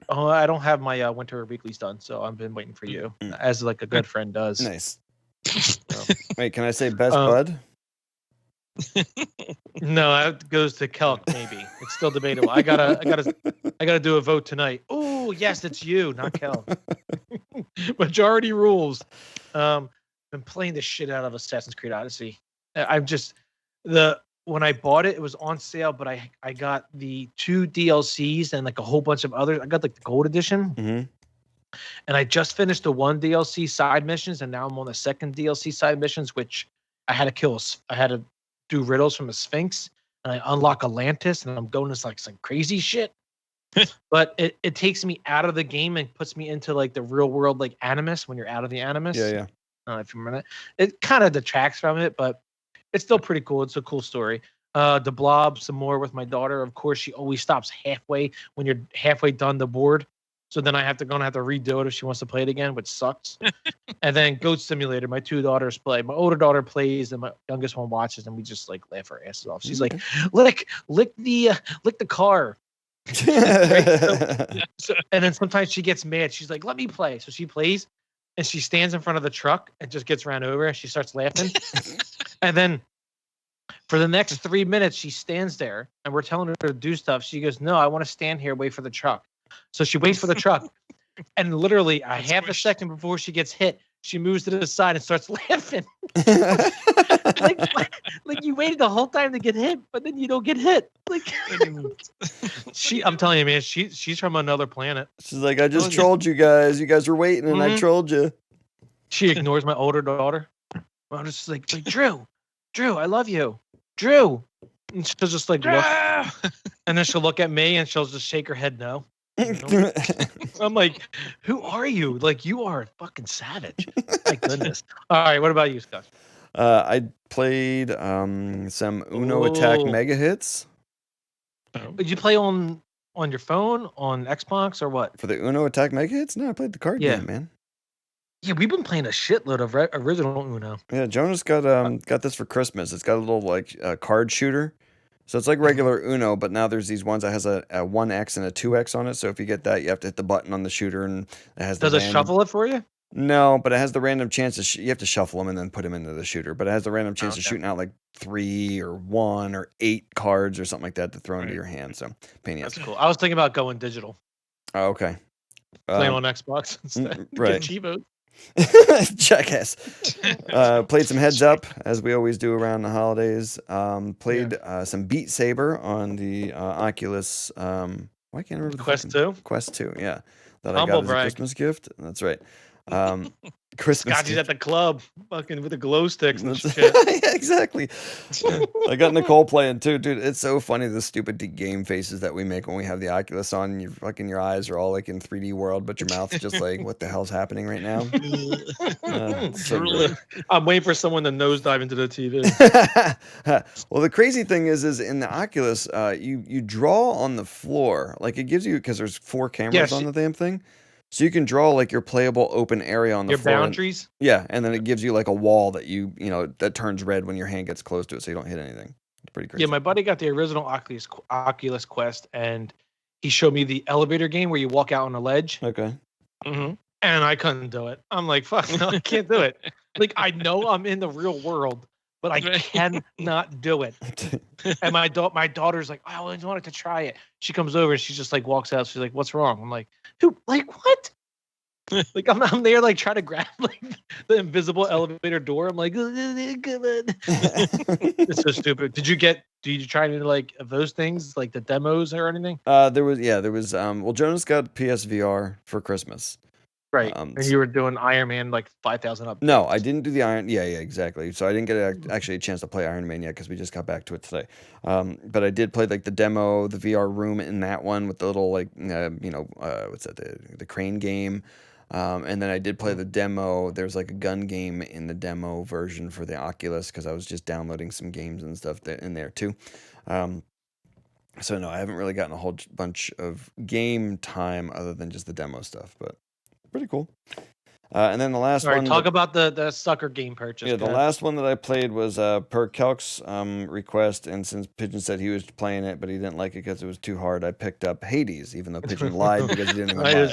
Oh, I don't have my winter weeklies done, so I've been waiting for you, as like a good friend does. Nice. So. Wait, can I say best bud? No, that goes to Kelk. Maybe it's still debatable. I gotta do a vote tonight. Oh yes, it's you, not Kelk. Majority rules. Been playing the shit out of Assassin's Creed Odyssey. I'm just when I bought it, it was on sale, but I got the 2 DLCs and like a whole bunch of others. I got like the gold edition. And I just finished the 1 DLC side missions, and now I'm on the 2nd DLC side missions, which I had to do riddles from a Sphinx, and I unlock Atlantis, and I'm going to like some crazy shit. But it takes me out of the game and puts me into like the real world, like Animus, when you're out of the Animus. Yeah. I don't know if you remember that. It kind of detracts from it, but it's still pretty cool. It's a cool story. The Blob, some more with my daughter. Of course, she always stops halfway when you're halfway done the board. So then I have to redo it if she wants to play it again, which sucks. And then Goat Simulator, my 2 daughters play. My older daughter plays, and my youngest one watches, and we just like laugh our asses off. She's like, lick the car. Right? And then sometimes she gets mad. She's like, let me play. So she plays, and she stands in front of the truck and just gets ran over, and she starts laughing. And then for the next 3 minutes, she stands there, and we're telling her to do stuff. She goes, no, I want to stand here, wait for the truck. So she waits for the truck, and literally half a second before she gets hit, she moves to the side and starts laughing. like you waited the whole time to get hit, but then you don't get hit. Like I'm telling you, man, she's from another planet. She's like, I just trolled you guys. You guys were waiting, and I trolled you. She ignores my older daughter. I'm just like Drew, I love you, Drew. And she'll just like look, and then she'll look at me, and she'll just shake her head no. I'm like, who are you? Like, you are a fucking savage. My goodness. All right, what about you, Scott? I played some Uno Attack Mega Hits. Did you play on your phone, on Xbox, or what? For the Uno Attack Mega Hits? No, I played the card game, man. Yeah, we've been playing a shitload of original Uno. Yeah, Jonas got this for Christmas. It's got a little like card shooter. So it's like regular Uno, but now there's these ones that has a 1X and a 2X on it. So if you get that, you have to hit the button on the shooter, and it has. Does it shuffle it for you? No, but it has the random chance you have to shuffle them and then put them into the shooter. But it has the random chance of shooting out like 3 or 1 or 8 cards or something like that to throw into your hand. So pain in the ass. That's cool. I was thinking about going digital. Oh, okay. Playing on Xbox instead. Right. Get Chivo. Jackass. Played some Heads Up, as we always do around the holidays. Played some Beat Saber on the Oculus Why can't I remember the Quest fucking- 2? Quest 2, yeah. That Humble I got as brag. a Christmas gift. That's right. Christmas Scotty's gift. at the club, fucking with the glow sticks and That's- shit. yeah, exactly. I got Nicole playing too, dude. It's so funny the stupid game faces that we make when we have the Oculus on. And your eyes are all like in 3D world, but your mouth's just like, what the hell's happening right now? It's so great. I'm waiting for someone to nosedive into the TV. Well, the crazy thing is in the Oculus, you draw on the floor. Like it gives you, because there's 4 cameras Yes. on the damn thing. So you can draw like your playable open area on the Your floor. and- boundaries. Yeah, and then it gives you like a wall that that turns red when your hand gets close to it, so you don't hit anything. It's pretty crazy. Yeah, my buddy got the original Oculus Quest, and he showed me the elevator game where you walk out on a ledge. Okay. And I couldn't do it. I'm like, fuck, no, I can't do it. Like, I know I'm in the real world, but I cannot do it. And my daughter's like, I always wanted to try it. She comes over and she just like walks out. She's like, what's wrong? I'm like, who? Like, what? Like, I'm there like trying to grab like the invisible elevator door. I'm like, come on. It's so stupid. Did you try any like of those things, like the demos or anything? There was well, Jonas got PSVR for Christmas. Right. And you were doing Iron Man like 5,000 up. No, I didn't do the Iron. Yeah, exactly. So I didn't get actually a chance to play Iron Man yet because we just got back to it today. But I did play like the demo, the VR room in that one with the little like what's that, the crane game. And then I did play the demo. There's like a gun game in the demo version for the Oculus because I was just downloading some games and stuff in there too. So no, I haven't really gotten a whole bunch of game time other than just the demo stuff, but pretty cool. And then the last All right, one. talk about the sucker game purchase. Yeah, the last one that I played was per Kelk's request, and since Pigeon said he was playing it, but he didn't like it because it was too hard, I picked up Hades, even though Pigeon lied because he didn't even buy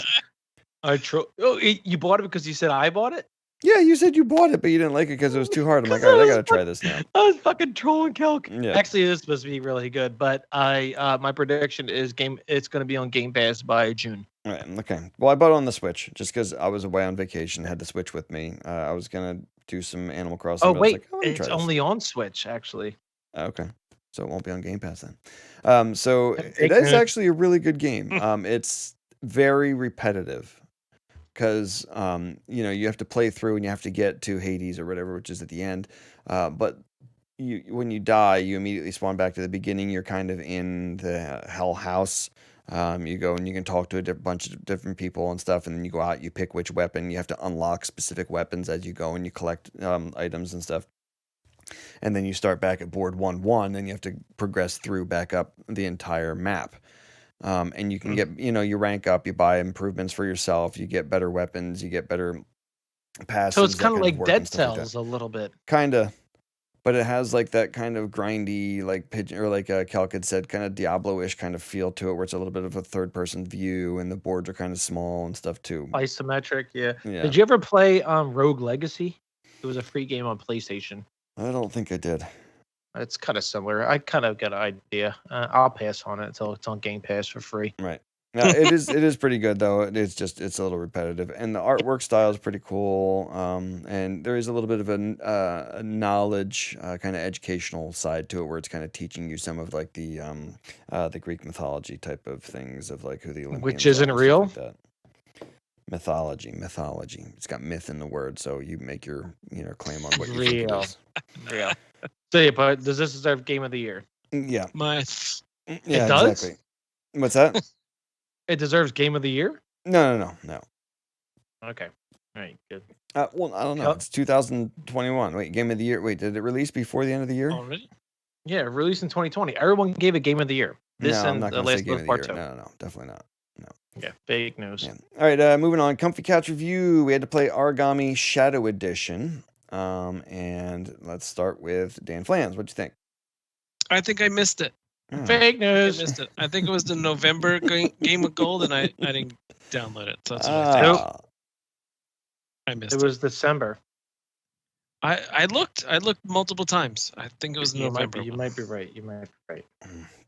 it. You bought it because you said I bought it? Yeah, you said you bought it, but you didn't like it because it was too hard. I'm like, all right, I gotta try this now. I was fucking trolling Kelk. Yeah. Actually, it is supposed to be really good, but my prediction is it's going to be on Game Pass by June. All right, okay. Well, I bought it on the Switch just because I was away on vacation, had the Switch with me. I was gonna do some Animal Crossing. Oh but I was wait, like, I wanna it's try this. only on Switch actually. Okay. So it won't be on Game Pass then. So it is actually a really good game. It's very repetitive because you have to play through and you have to get to Hades or whatever, which is at the end. But when you die, you immediately spawn back to the beginning. You're kind of in the Hell House. You go and you can talk to a bunch of different people and stuff, and then you go out, you pick which weapon. You have to unlock specific weapons as you go, and you collect items and stuff. And then you start back at board 1-1, and you have to progress through back up the entire map. And you can get, you rank up, you buy improvements for yourself, you get better weapons, you get better passes. So it's that kind of like work Dead and stuff like that. Cells a little bit. Kinda, but it has like that kind of grindy, like Pigeon or like Kelk had said, kind of Diablo-ish kind of feel to it, where it's a little bit of a third-person view, and the boards are kind of small and stuff too. Isometric, yeah. Yeah. Did you ever play Rogue Legacy? It was a free game on PlayStation. I don't think I did. It's kind of similar. I kind of got an idea. I'll pass on it until it's on Game Pass for free. Right. No, it is pretty good though. It's a little repetitive, and the artwork style is pretty cool. And there is a little bit of a knowledge, kind of educational side to it, where it's kind of teaching you some of like the Greek mythology type of things of like who the Olympians Which are isn't and stuff real? like that. Mythology. It's got myth in the word, so you make your claim on what you think it Real. is. Yeah. So yeah, but does this deserve Game of the Year? Yeah. It does? Exactly. What's that? It deserves Game of the Year? No. Okay. All right, good. Well, I don't know. It's 2021. Wait, Game of the Year. Wait, did it release before the end of the year? Already? Yeah, released in 2020. Everyone gave it Game of the Year. This No, I'm and not the gonna say last Game one of the part Year. 2. No, definitely not. No. Yeah, fake news. Yeah. All right, moving on. Comfy Couch Review. We had to play Origami Shadow Edition. And let's start with Dan Flans. What'd you think? I think I missed it. Fake I news. missed it. I think it was the November Game of Gold, and I didn't download it. So that's what I think. I missed It it. was December. I looked multiple times. I think it was November. You might be right.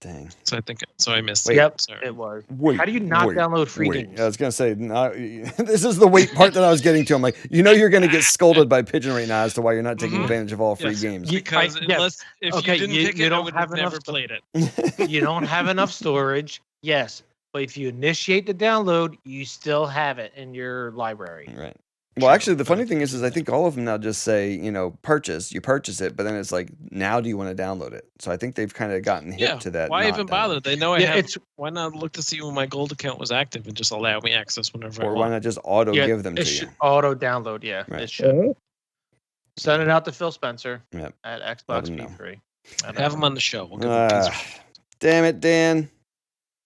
Dang. So I missed Wait. it. Yep, Sorry. it was. Wait, How do you not download free wait. games? I was going to say, this is the wait part that I was getting to. I'm like, you're going to get scolded by Pigeon right now as to why you're not taking advantage of all free Yes. games. Because yes. if Okay, you didn't you pick it, I don't would have have never enough played it. You don't have enough storage. Yes. but if you initiate the download, you still have it in your library. Right. Well, actually, the funny thing is I think all of them now just say, purchase. You purchase it, but then it's like, now do you want to download it? So I think they've kind of gotten hip to that. Why even bother? They know I Yeah, have. Why not look to see when my gold account was active and just allow me access whenever I Or want? why not just auto give them to you? Auto download, yeah. Right. It should. Send it out to Phil Spencer Yep. at Let Xbox him know. B3. Have him on the show. We'll give him a piece of shit. Damn it, Dan.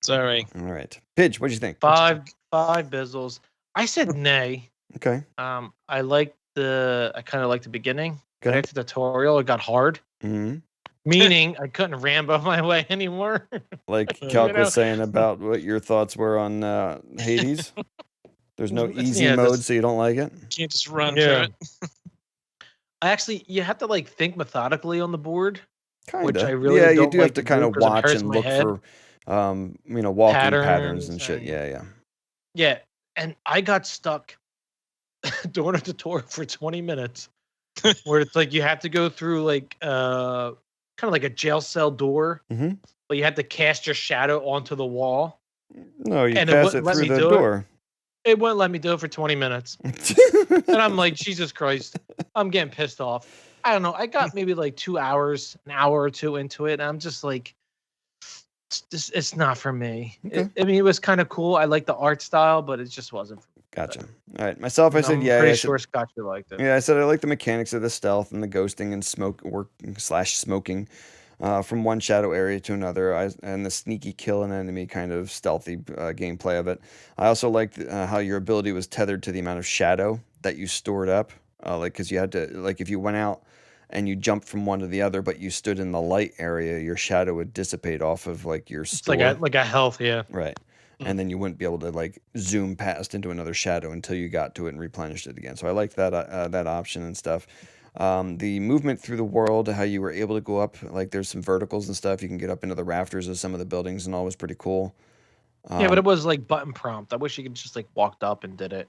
Sorry. All right. Pidge, what'd you think? Five bizzles. I said nay. Okay. I kind of liked the beginning. But Okay. after the tutorial, it got hard. Mm-hmm. Meaning I couldn't Rambo my way anymore. Like You Calc know? was saying about what your thoughts were on Hades. There's no easy Yeah, mode, this- so you don't like it? Can't just run Yeah. through it. You have to think methodically on the board. Kind Which I of. really Yeah, you don't do have like to to kind do of 'cause it watch hurts and my look head. for walking patterns and shit. and- Yeah. Yeah, and I got stuck during a tutorial for 20 minutes where it's like you have to go through kind of like a jail cell door, Mhm. but you have to cast your shadow onto the wall. No, you And it pass it wouldn't let through me the do it. door. It wouldn't let me do it for 20 minutes. And I'm like, Jesus Christ, I'm getting pissed off. I don't know. I got maybe 2 hours, an hour or two into it, and I'm just like, it's not for me. Okay. It was kind of cool. I like the art style, but it just wasn't for me. Gotcha. All right. Myself, I And said I'm yeah. pretty I sure said, Scott you liked it. yeah, I said I like the mechanics of the stealth and the ghosting and smoking from one shadow area to another, and the sneaky kill an enemy kind of stealthy gameplay of it. I also liked how your ability was tethered to the amount of shadow that you stored up. Because you had to, if you went out and you jumped from one to the other, but you stood in the light area, your shadow would dissipate off of your It's store. like a health, yeah. Right. And then you wouldn't be able to zoom past into another shadow until you got to it and replenished it again. So I liked that that option and stuff. The movement through the world, how you were able to go up, there's some verticals and stuff. You can get up into the rafters of some of the buildings and all was pretty cool. Yeah, but it was button prompt. I wish you could just walked up and did it.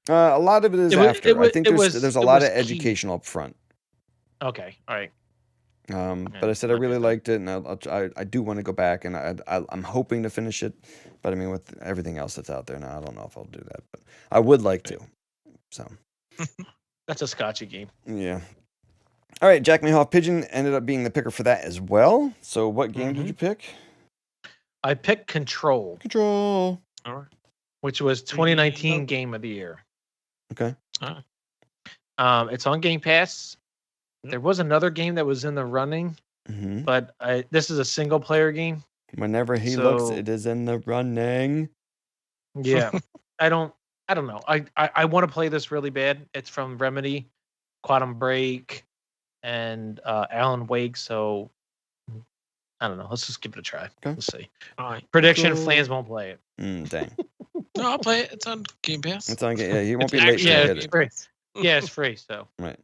A lot of it is after. I think there's a lot of key. educational up front. Okay, all right. But I said I really liked it, and I do want to go back, and I'm hoping to finish it. But I mean, with everything else that's out there now, I don't know if I'll do that. But I would like to. So That's a Scotchy game. yeah. All right, Jack MeHoff Pigeon ended up being the picker for that as well. So what game did you pick? I picked Control, Control. All right. which was 2019 Game of the Year. Okay. It's on Game Pass. There was another game that was in the running, Mm-hmm. but this is a single player game. Whenever he looks, So- it is in the running. Yeah, I don't know. I want to play this really bad. It's from Remedy, Quantum Break, and Alan Wake. So I don't know. Let's just give it a try. Okay. Let's see. All right. Prediction: Cool. Flans won't play it. Dang. No, I'll play it. It's on Game Pass. It's on. Yeah, he won't It's be late actually- to Yeah, hit it's it. free. Yeah, it's free. So Right.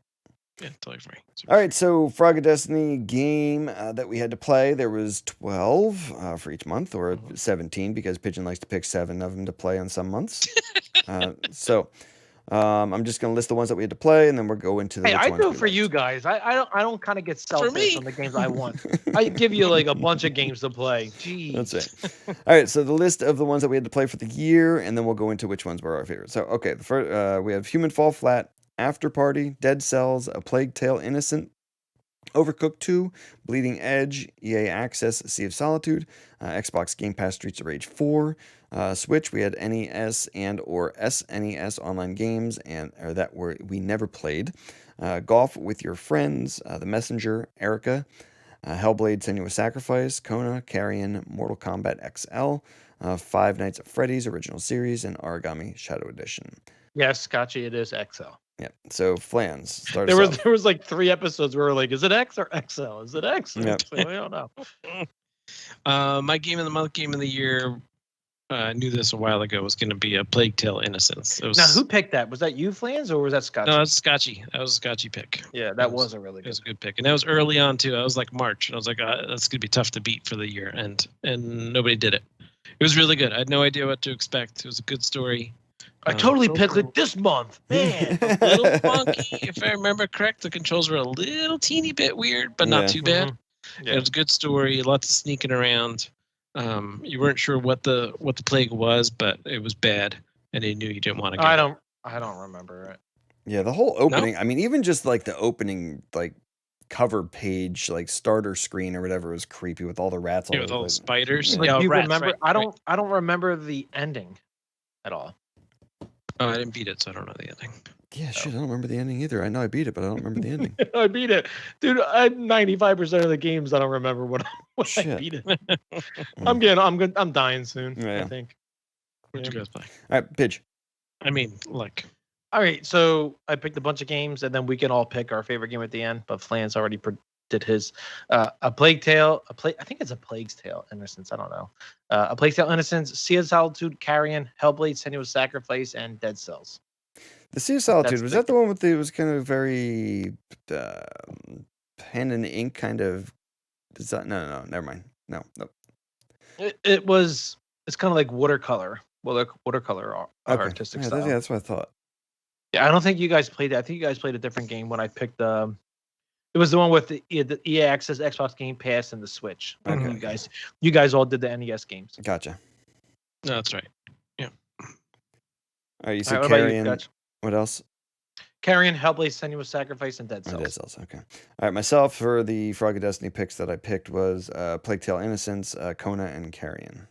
Yeah, totally free. All right, so Frog of Destiny game that we had to play. There was 12 for each month, or 17 because Pigeon likes to pick 7 of them to play on some months. So I'm just going to list the ones that we had to play, and then we'll go into the. hey, which I ones do we it for liked. you guys. I don't kind of get selfish me. on the games I want. I give you a bunch of games to play. Jeez. That's it. All right, so the list of the ones that we had to play for the year, and then we'll go into which ones were our favorites. So, okay, the first we have Human Fall Flat, After Party, Dead Cells, A Plague Tale: Innocent, Overcooked 2, Bleeding Edge, EA Access, Sea of Solitude, Xbox Game Pass Streets of Rage 4, Switch, we had NES and or SNES online games that we never played, Golf with Your Friends, The Messenger, Erica, Hellblade: Senua's Sacrifice, Kona, Carrion, Mortal Kombat XL, Five Nights at Freddy's Original Series, and Origami Shadow Edition. Yes, Scotchy, it is XL. Yeah. So Flans, start There us was off. there was 3 episodes where we're like, is it X or XL? Is it X? Or Yep. XL? I don't know. My game of the month, game of the year. I knew this a while ago was going to be A Plague Tale: Innocence. It was, Now, who picked that? Was that you, Flans, or was that Scotchy? No, that's Scotchy. That was a Scotchy pick. Yeah, that was a really It good. was a good pick, and that was early on too. I was like March, and I was like, that's gonna be tough to beat for the year, and nobody did it. It was really good. I had no idea what to expect. It was a good story. I totally picked it this month, man. A little funky, if I remember correct. The controls were a little teeny bit weird, but not Yeah. too bad. Yeah. It was a good story. Lots of sneaking around. You weren't sure what the plague was, but it was bad, and you knew you didn't want to. I don't remember it. Yeah, the whole opening. I mean, even just like the opening, like cover page, like starter screen or whatever, was creepy with all the rats. With all the spiders. Yeah. Like, Yeah, you rats, remember? right, I don't remember the ending at all. Oh, I didn't beat it, so I don't know the ending. Yeah, shit, I don't remember the ending either. I know I beat it, but I don't remember the ending. I beat it, dude. 95% of the games I don't remember what I Shit. beat it. I'm dying soon. Yeah. I think. What'd you guys play? All right, Pidge. I mean, like, All right, so I picked a bunch of games, and then we can all pick our favorite game at the end. But Flans already did his. A Plague Tale. I think it's a Plague's Tale Innocence. I don't know. A Plague Tale Innocence, Sea of Solitude, Carrion, Hellblade: Senua's Sacrifice, and Dead Cells. The Sea of Solitude, That's was the- that the one with it was kind of very pen and ink kind of design? No, never mind. No. It's kind of like watercolor. Watercolor artistic style. Yeah, that's what I thought. Yeah, I don't think you guys played it. I think you guys played a different game when I picked it was the one with the EA Access, Xbox Game Pass, and the Switch. I think you guys all did the NES games. Gotcha. no, that's right. All right, you said All right, what about you, Carrion. Dutch? What else? Carrion, Hellblade: Senua's Sacrifice, and Dead Oh, Cells. Dead Cells. Okay. All right, myself for the Frog of Destiny picks that I picked was Plague Tale Innocence, Kona, and Carrion.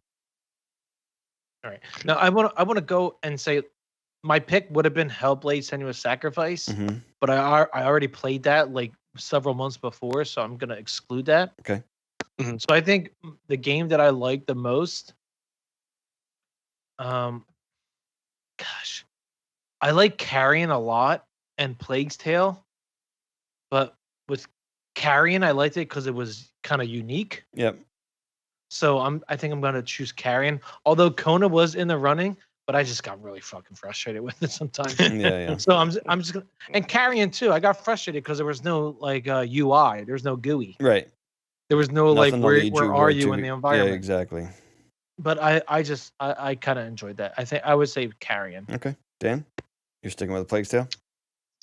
All right. Now I want to go and say my pick would have been Hellblade: Senua's Sacrifice, Mm-hmm. but I already played that like several months before, so I'm gonna exclude that. Okay. So I think the game that I like the most, gosh, I like Carrion a lot and Plague's Tale, but with Carrion I liked it because it was kind of unique. Yep. So I think I'm gonna choose Carrion. Although Kona was in the running, but I just got really fucking frustrated with it sometimes. Yeah. So I'm just gonna, and Carrion too. I got frustrated because there was no like UI. There's no GUI. Right. There was no Nothing to like lead where you are where you to- in the environment. Yeah, exactly. But I kind of enjoyed that. I think I would say Carrion. Okay. Dan, you're sticking with the Plague Tale?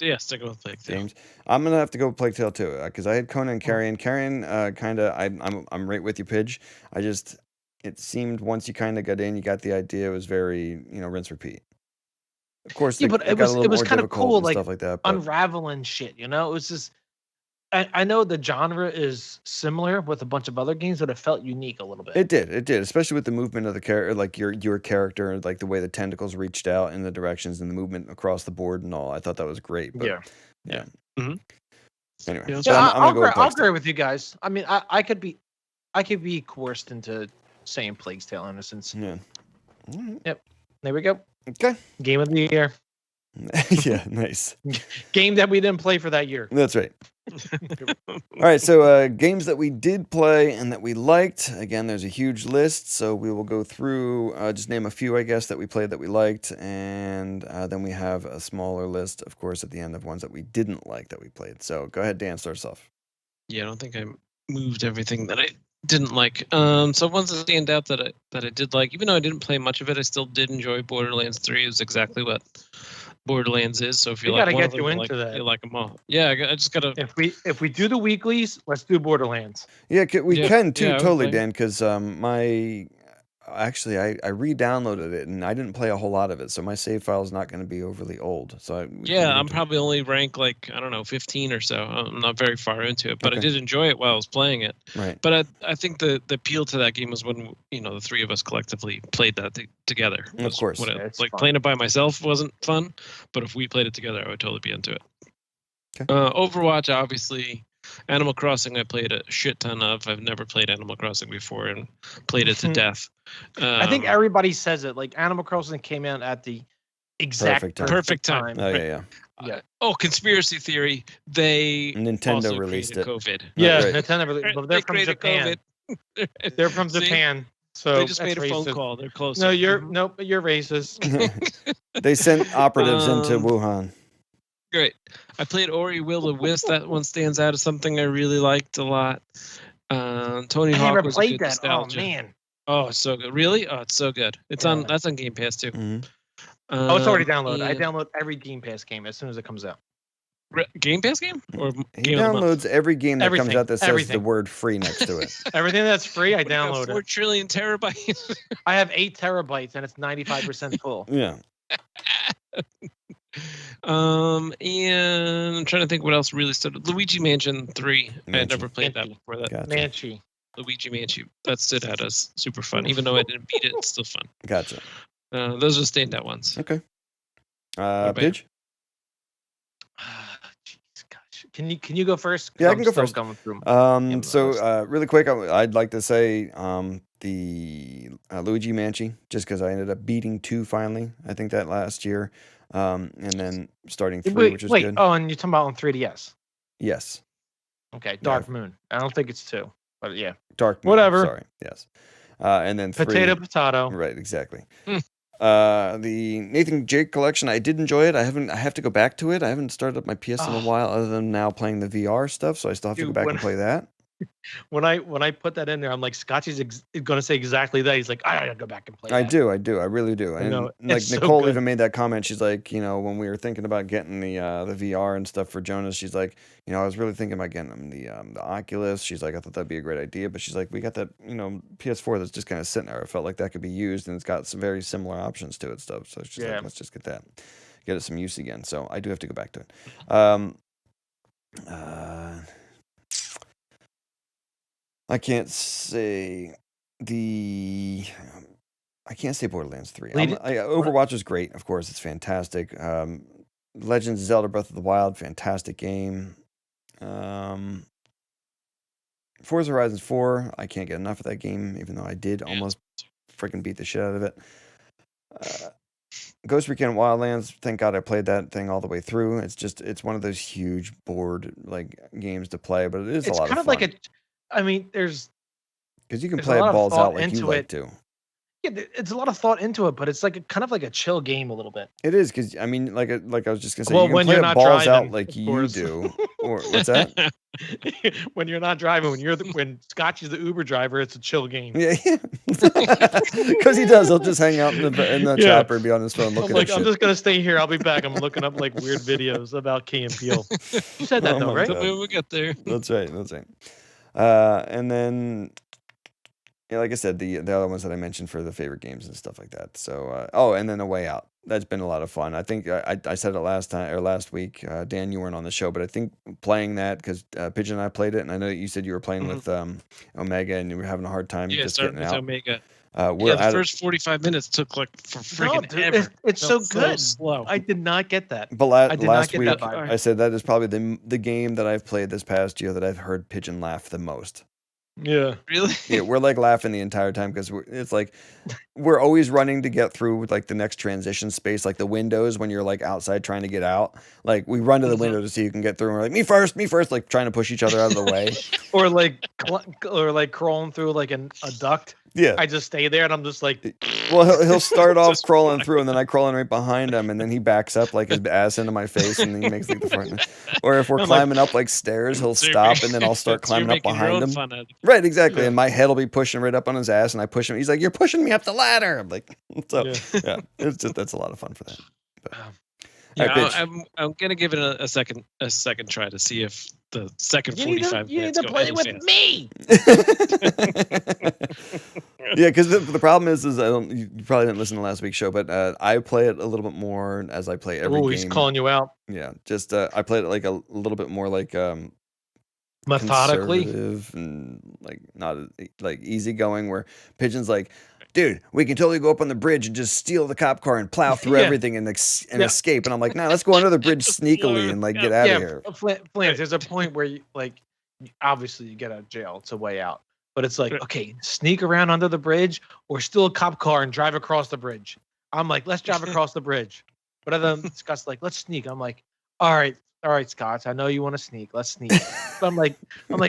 So yeah, sticking with Plague Tale. James, I'm gonna have to go with Plague Tale too because I had Conan and Carrion. Carrion, kind of, I'm right with you, Pidge. It seemed once you kind of got in, you got the idea. It was very, rinse repeat. Of course, Yeah, but it was kind of cool, like stuff like that. But unraveling shit. It was just. I know the genre is similar with a bunch of other games, but it felt unique a little bit. it did, especially with the movement of the character, like your character, like the way the tentacles reached out in the directions and the movement across the board and all. I thought that was great. But, Yeah. Mhm. Anyway, Yeah, so Yeah, I'm gonna go with I'll Plague Tale. agree with you guys. I mean, I could be coerced into saying Plague's Tale Innocence. Yeah. All right. There we go. Okay. Game of the year. Yeah. Nice. Game that we didn't play for that year. That's right. All right, so games that we did play and that we liked. Again, there's a huge list, so we will go through, just name a few, I guess, that we played that we liked, and then we have a smaller list, of course, at the end of ones that we didn't like that we played. So go ahead, Dan, start us off. Yeah, I don't think I moved everything that I didn't like. So ones that stand out that I did like, even though I didn't play much of it, I still did enjoy Borderlands 3. It was exactly what Borderlands is. So if you We like gotta one get of them, you you into that. you like them all. Yeah, I just gotta. If we do the weeklies, let's do Borderlands. Yeah, we Yeah, can too, yeah, I would totally, play. Dan, because I re-downloaded it and I didn't play a whole lot of it, so my save file is not going to be overly old. So I'm probably only ranked like, I don't know, 15 or so. I'm not very far into it, but I Okay. did enjoy it while I was playing it. right. But I think the appeal to that game was when the three of us collectively played that together. Of Was course. what Yeah, it's like fun. playing it by myself wasn't fun, but if we played it together, I would totally be into it. Okay. Overwatch, obviously. Animal Crossing, I played a shit ton of. I've never played Animal Crossing before and played it to death. I think everybody says it. Like Animal Crossing came out at the exact Perfect time. Perfect time. Oh, right. yeah. Conspiracy theory. They Nintendo also released created it. COVID. Yeah, Right. Nintendo really, but they're They from created Japan. COVID. They're from See? Japan. So They just that's made a phone racist. call. They're close. No, you're racist. They sent operatives into Wuhan. Great. I played Ori Will the Wisp. That one stands out as something I really liked a lot. Tony I Hawk never was a played good that. nostalgia. Oh man. Oh, it's so good. Really? Oh, it's so good. It's Yeah. that's on Game Pass too. Mhm. Oh, it's already downloaded. I and- download every Game Pass game as soon as it comes out. Game Pass game or He game of the month? downloads every game that comes Everything, out that says everything. the word free next to it. Everything that's free, I What do you got, download 4 it. trillion terabytes. I have 8 terabytes and it's 95% full. Yeah. And I'm trying to think what else really stood. Luigi Mansion 3. I had never played that Mansion. before that. Gotcha. Manchi. Luigi Mansion. That stood out as super fun. Even though I didn't beat it, it's still fun. Gotcha. Those are standout ones. Okay. about you? Pidge? Jeez, gosh. Can you go first? 'Cause Yeah, I I'm can go still first. Going through my list. Really quick, I'd like to say the Luigi Manchi, just because I ended up beating 2 finally. I think that last year, and then starting 3, which was good. Oh, and you're talking about on 3DS. Yes, Okay, Dark Moon. I don't think it's 2, but yeah. Dark Moon. Whatever. Sorry. Yes, and then 3. Potato. Right, exactly. Hmm. The Nathan Jake collection, I did enjoy it. I have to go back to it. I haven't started up my PS in a while, other than now playing the VR stuff. So I still have to go Dude, back when- and play that. When I put that in there, I'm like, Scotchy's going to say exactly that. He's like, I gotta go back and play. I that. do, I really do. And know, like it's so Nicole good. even made that comment. She's like, when we were thinking about getting the VR and stuff for Jonas, she's like, I was really thinking about getting him the Oculus. She's like, I thought that'd be a great idea, but she's like, we got that PS4 that's just kind of sitting there. I felt like that could be used, and it's got some very similar options to it stuff. So she's like, let's just get it some use again. So I do have to go back to it. I can't say Borderlands 3. Overwatch is great, of course, it's fantastic. Legends of Zelda Breath of the Wild, fantastic game. Forza Horizon 4, I can't get enough of that game, even though I did almost freaking beat the shit out of it. Ghost Recon Wildlands, thank God I played that thing all the way through. It's one of those huge board games to play, but it is a lot of fun. It's kind of like there's because you can there's play a it lot of balls thought out like you into like it. to. Yeah, it's a lot of thought into it, but it's like kind of like a chill game a little bit. It is because I was just gonna say, Well, you can when play you're it not balls driving, out like of you course. do. Or what's that? When you're not driving, when Scotchy's the Uber driver, it's a chill game. Yeah, because he does. He'll just hang out in the Yeah. chopper and be on his phone I'm looking like, at I'm shit. just gonna stay here. I'll be back. I'm looking up like weird videos about Key and Peele. You said that Oh though, my right? God. We'll get there. That's right. And then, like I said, the other ones that I mentioned for the favorite games and stuff like that. So, and then A Way Out. That's been a lot of fun. I think I said it last week. Dan, you weren't on the show, but I think playing that because Pigeon and I played it, and I know that you said you were playing with Omega, and you were having a hard time Yeah, just starting getting with out. Omega. We're The at first 45 minutes took like for freaking dude, ever. it's so Felt good. slow. I did not get that. But I did not last get week, that vibe. I said that is probably the game that I've played this past year that I've heard Pigeon laugh the most. Yeah. Really? Yeah, we're like laughing the entire time because it's like we're always running to get through like the next transition space, like the windows when you're like outside trying to get out. Like we run to the window to see who can get through, and we're like me first, like trying to push each other out of the way. Or like crawling through like a duct. Yeah. I just stay there and I'm just like, Well, he'll start off crawling through, and then I crawl in right behind him, and then he backs up like his ass into my face, and then he makes like the front. Or if we're I'm like- climbing up like stairs, he'll So you're stop, making- and then I'll start so you're climbing up making your behind own him. fun out of it. Right, exactly. And my head will be pushing right up on his ass, and I push him. He's like, "You're pushing me up the ladder." I'm like, so yeah, that's a lot of fun for that. But, Yeah, all right, Bitch. I'm gonna give it a second try to see if the second you need 45 to minutes go play any with faster. me. Yeah, because the problem is you probably didn't listen to last week's show, but I play it a little bit more as I play every Oh, game. he's calling you out Yeah, just I played it like a little bit more like methodically. conservative and like not like easygoing. Where Pigeon's like, dude, we can totally go up on the bridge and just steal the cop car and plow through Yeah. everything and escape. And I'm like, nah, let's go under the bridge sneakily and like get out of here. Flans, there's a point where you obviously you get out of jail. It's a way out. But it's like, okay, sneak around under the bridge or steal a cop car and drive across the bridge. I'm like, let's drive across the bridge. But then Scott's like, let's sneak. I'm like, all right, Scott. I know you want to sneak. Let's sneak. But I'm like,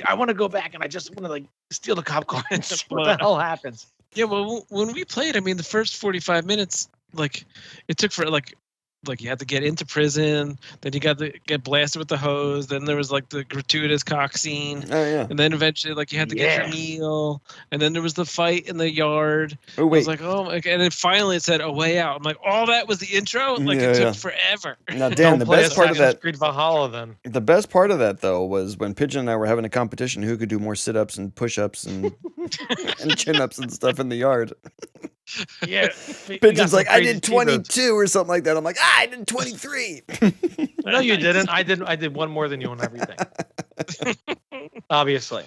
I want to go back and I just want to like steal the cop car and see what the hell happens. Yeah, well, when we played, I mean, the first 45 minutes, like, it took for like like you had to get into prison, then you got to get blasted with the hose, then there was like the gratuitous cock scene, Oh yeah. and then eventually like you had to get your meal, and then there was the fight in the yard. Oh I wait. was like, oh my god, and then finally it said a way out. I'm like, oh, that was the intro? Like Yeah, it took yeah. forever. Now, Dan, the play best part of Assassin's that. Creed Valhalla then. The best part of that though was when Pigeon and I were having a competition who could do more sit-ups and push-ups and and chin-ups and stuff in the yard. Yeah. Pigeon's like, I did 22 or something like that. I'm like, I did 23. No, you didn't. I did one more than you on everything. Obviously.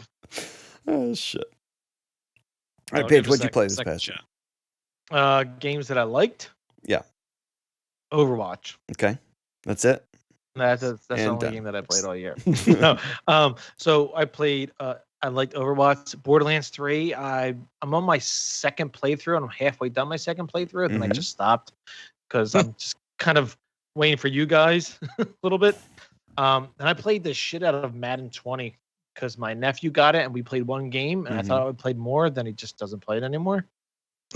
Oh shit. All I'll right, Paige, give a what'd you play this second past shot. year? Games that I liked. Yeah. Overwatch. Okay, that's it. That's the And only done. game that I played all year. No. So I played. I liked Overwatch. Borderlands 3. I'm on my second playthrough, and I'm halfway done my second playthrough, and then I Mhm. just stopped because I'm just kind of waiting for you guys a little bit. And I played the shit out of Madden 20 because my nephew got it, and we played one game, and I thought I would play more. Then he just doesn't play it anymore.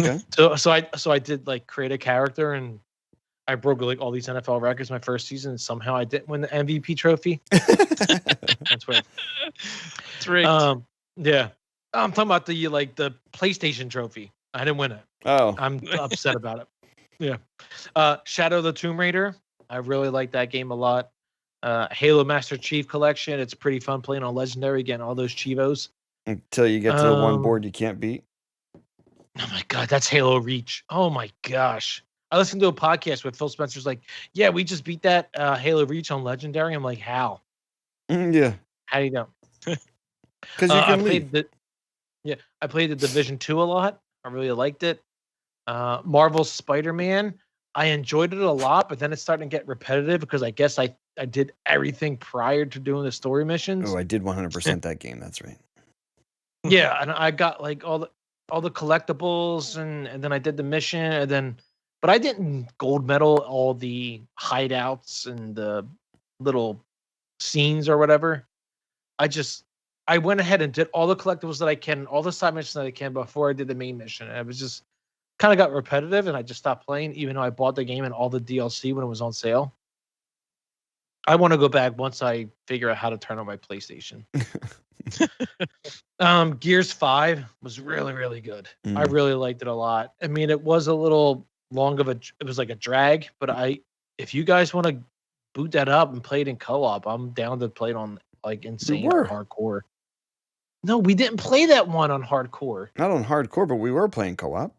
Okay. So I did like create a character, and I broke like all these NFL records my first season. And somehow I didn't win the MVP trophy. That's weird. It's rigged. Yeah. I'm talking about the PlayStation trophy. I didn't win it. Oh, I'm upset about it. Yeah. Shadow of the Tomb Raider. I really like that game a lot. Halo Master Chief Collection. It's pretty fun playing on Legendary, getting all those Chivos. until you get to the one board you can't beat. Oh my God, that's Halo Reach. Oh my gosh. I listened to a podcast with Phil Spencer's like, yeah, we just beat that Halo Reach on Legendary. I'm like, how? Yeah, How do you know? because you can leave. I played the Division 2 a lot. I really liked it. Marvel's Spider-Man. I enjoyed it a lot, but then it's starting to get repetitive because I guess I did everything prior to doing the story missions. Oh, I did 100% that game. That's right. Yeah, and I got like all the collectibles, and then I did the mission, but I didn't gold medal all the hideouts and the little scenes or whatever. I went ahead and did all the collectibles that I can, all the side missions that I can before I did the main mission. And it was just kind of got repetitive, and I just stopped playing, even though I bought the game and all the DLC when it was on sale. I want to go back once I figure out how to turn on my PlayStation. Gears 5 was really, really good. I really liked it a lot. I mean, it was a little long of it was like a drag, but if you guys want to boot that up and play it in co-op, I'm down to play it on like insane or hardcore. No, we didn't play that one on hardcore. Not on hardcore, but we were playing co-op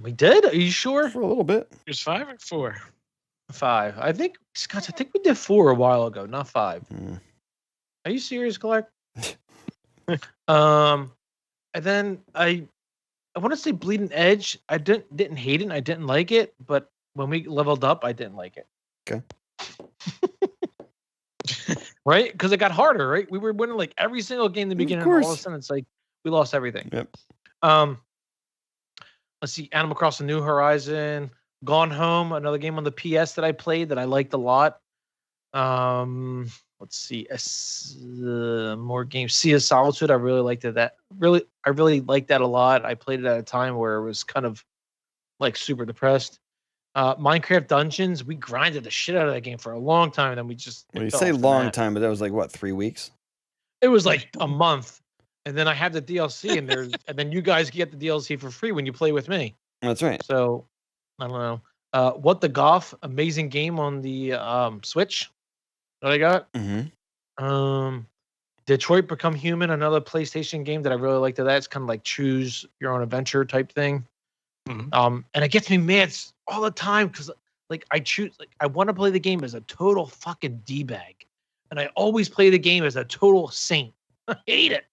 We did? Are you sure? for a little bit. There's 5 or 4. 5. I think, Scott, I think we did 4 a while ago, not 5. Mm. Are you serious, Clark? And then I want to say Bleeding Edge. I didn't hate it. I didn't like it, but when we leveled up, I didn't like it. Okay. Right? Because it got harder, right? We were winning like every single game in the beginning, and all of a course. sudden it's like we lost everything. Yep. Let's see, Animal Crossing New Horizon, Gone Home, another game on the PS that I played that I liked a lot. Let's see, more games. Sea of Solitude, I really liked that. I really liked that a lot. I played it at a time where it was kind of like super depressed. Minecraft Dungeons, we grinded the shit out of that game for a long time, and then we just Well, you fell say off the long map. time, but that was like what, 3 weeks? It was like a month, and then I had the DLC, and then you guys get the DLC for free when you play with me. That's right. So I don't know. What the Golf, amazing game on the Switch that I got. Mm-hmm. Detroit Become Human, another PlayStation game that I really liked. That it's kind of like choose your own adventure type thing. And it gets me mad all the time because like I want to play the game as a total fucking D-bag, and I always play the game as a total saint. I hate it.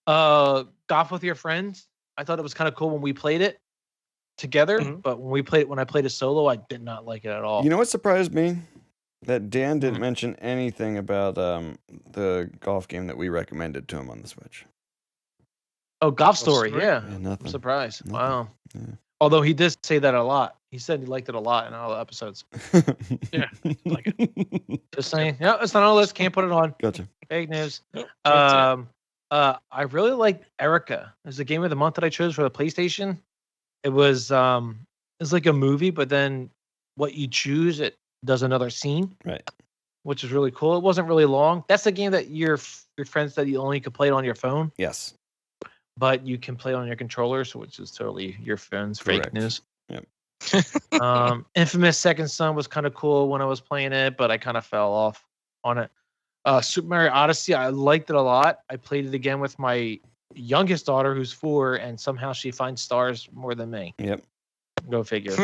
Golf with your friends. I thought it was kind of cool when we played it together, but when I played it solo, I did not like it at all. You know what surprised me? That Dan didn't mention anything about the golf game that we recommended to him on the Switch. Oh, Golf Story, Story? yeah. Yeah, nothing. I'm surprised. Nothing. Wow. Yeah. Although he did say that a lot. He said he liked it a lot in all the episodes. Yeah, like it. Just saying. Yeah, it's not on the list. Can't put it on. Gotcha. Fake news. Nope, that's I really liked Erica. It was the game of the month that I chose for the PlayStation. It was is like a movie, but then what you choose, it does another scene. Right. Which is really cool. It wasn't really long. That's the game that your friend said you only could play it on your phone, Yes. but you can play it on your controller, so which is totally your phone's fake Correct. news. Yep. Infamous Second Son was kind of cool when I was playing it, but I kind of fell off on it. Super Mario Odyssey, I liked it a lot. I played it again with my youngest daughter, who's 4, and somehow she finds stars more than me. Yep. Go figure.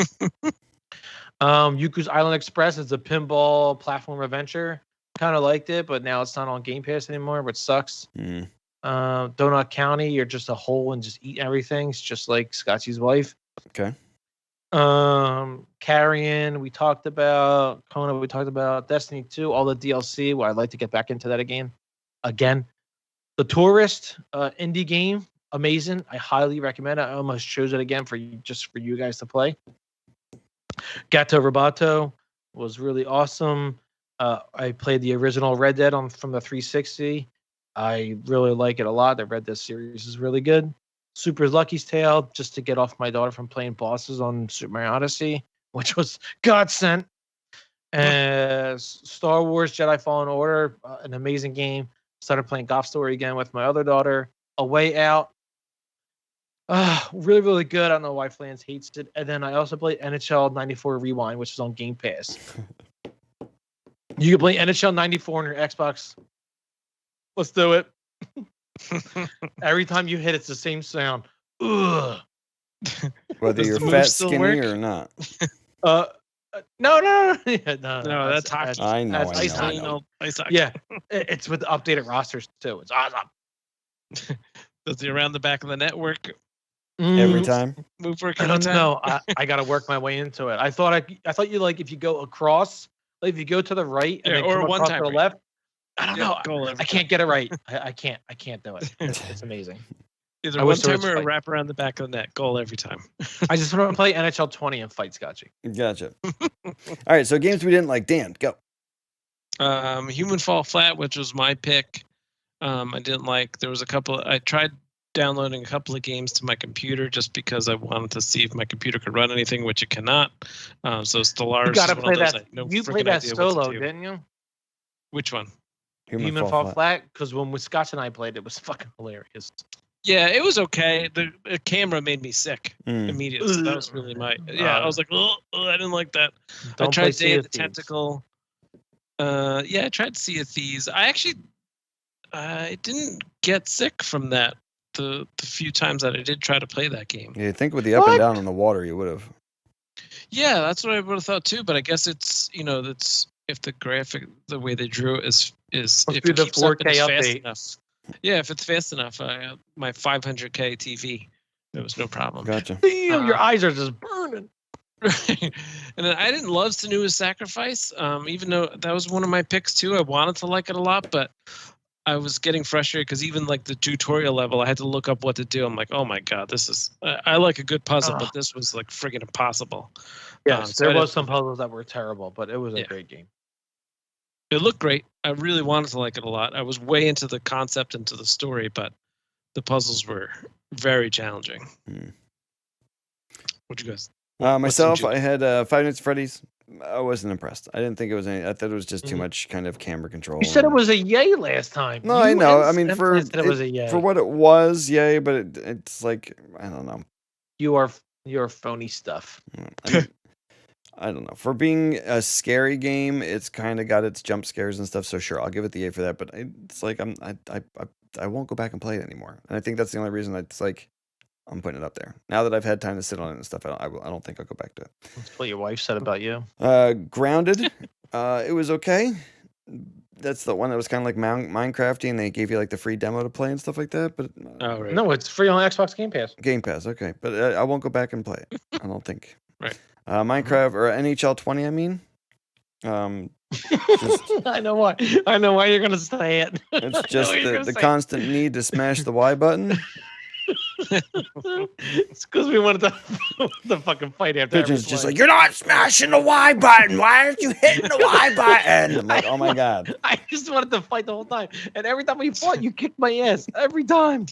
Yuku's Island Express is a pinball platform adventure. Kind of liked it, but now it's not on Game Pass anymore, which sucks. Mm. Donut County, you're just a hole and just eat everything. It's just like Scotchy's wife. Okay. Carrion, we talked about. Kona, we talked about. Destiny 2, all the DLC. Well, I'd like to get back into that again. The Tourist, indie game, amazing. I highly recommend it. I almost chose it again for you guys to play. Gato Roboto was really awesome. I played the original Red Dead from the 360. I really like it a lot. The Red Dead series is really good. Super Lucky's Tale, just to get off my daughter from playing bosses on Super Mario Odyssey, which was godsend. And Star Wars Jedi Fallen Order, an amazing game. Started playing Golf Story again with my other daughter. A Way Out, really, really good. I don't know why Flans hates it. And then I also played NHL 94 Rewind, which is on Game Pass. You can play NHL 94 on your Xbox. Let's do it. Every time you hit, it's the same sound. Ugh. Whether Does you're the move fat, still skinny, work? or not. No. Yeah, No, that's hockey. I know. That's I ice know. Ice hockey. Yeah, it's with the updated rosters too. It's awesome. Does the around the back of the net work? Every time. Move work I every don't time? know. I got to work my way into it. I thought you like if you go across, like if you go to the right and Yeah, then or come one across time to the right. left. I don't Yeah, know. goal every I can't get it right. I can't do it. It's amazing. Either I one wish there was timer or fight. wrap around the back of the net. Goal every time. I just want to play NHL 20 and fight Scotchy. Gotcha. All right. So games we didn't like. Dan, go. Human Fall Flat, which was my pick. I didn't like. There was a couple. I tried downloading a couple of games to my computer just because I wanted to see if my computer could run anything, which it cannot. So Stellaris. You got to is one play of those that. I had no You friggin' played that idea what to solo, do. didn't you? Which one? Human Fall Flat. Because when Scotch and I played, it was fucking hilarious. Yeah, it was okay. The camera made me sick Mm. immediately. So that was really my. Yeah, I was like, oh, I didn't like that. I Don't play tried Sea Day of of the Thieves. Tentacle. Yeah, I tried Sea of Thieves. I didn't get sick from that the few times that I did try to play that game. Yeah, you think with the up and down on the water, you would have. Yeah, that's what I would have thought too. But I guess it's that's if the graphic, the way they drew it is Must if be it the keeps up and 4K it's fast update. enough. Yeah, if it's fast enough, my 500K TV, there was no problem. Gotcha. Damn, your eyes are just burning. And then I didn't love Senua's Sacrifice, even though that was one of my picks too. I wanted to like it a lot, but I was getting frustrated because even like the tutorial level, I had to look up what to do. I'm like, oh my god, this is. I like a good puzzle, but this was like friggin' impossible. Yes, so there I was didn't- some puzzles that were terrible, but it was a Yeah. great game. It looked great. I really wanted to like it a lot. I was way into the concept and to the story, but the puzzles were very challenging. Hmm. What you guys? Myself, you- I had Five Nights at Freddy's. I wasn't impressed. I didn't think it was any. I thought it was just too much kind of camera control. You said it and- was a yay last time. No, You I know. I and mean, for said it was a yay. for what it was, yay. But it's like I don't know. You're phony stuff. I mean, I don't know. For being a scary game, it's kind of got its jump scares and stuff. So sure, I'll give it the A for that. But it's like I won't go back and play it anymore. And I think that's the only reason it's like I'm putting it up there. Now that I've had time to sit on it and stuff, I don't think I'll go back to it. That's what your wife said about you. Grounded, it was okay. That's the one that was kind of like Minecrafty, and they gave you like the free demo to play and stuff like that. But Oh, right. No, it's free on Xbox Game Pass. Game Pass, okay. But I won't go back and play it. I don't think. Right. Minecraft or NHL 20, I mean. I know why. I know why you're gonna say it. It's I just know what you're the gonna say. constant need to smash the Y button. It's because we wanted to fucking fight after. every Pigeon's just play. like, you're not smashing the Y button. Why aren't you hitting the Y button? I'm like, oh my God. I just wanted to fight the whole time, and every time we fought, you kicked my ass every time.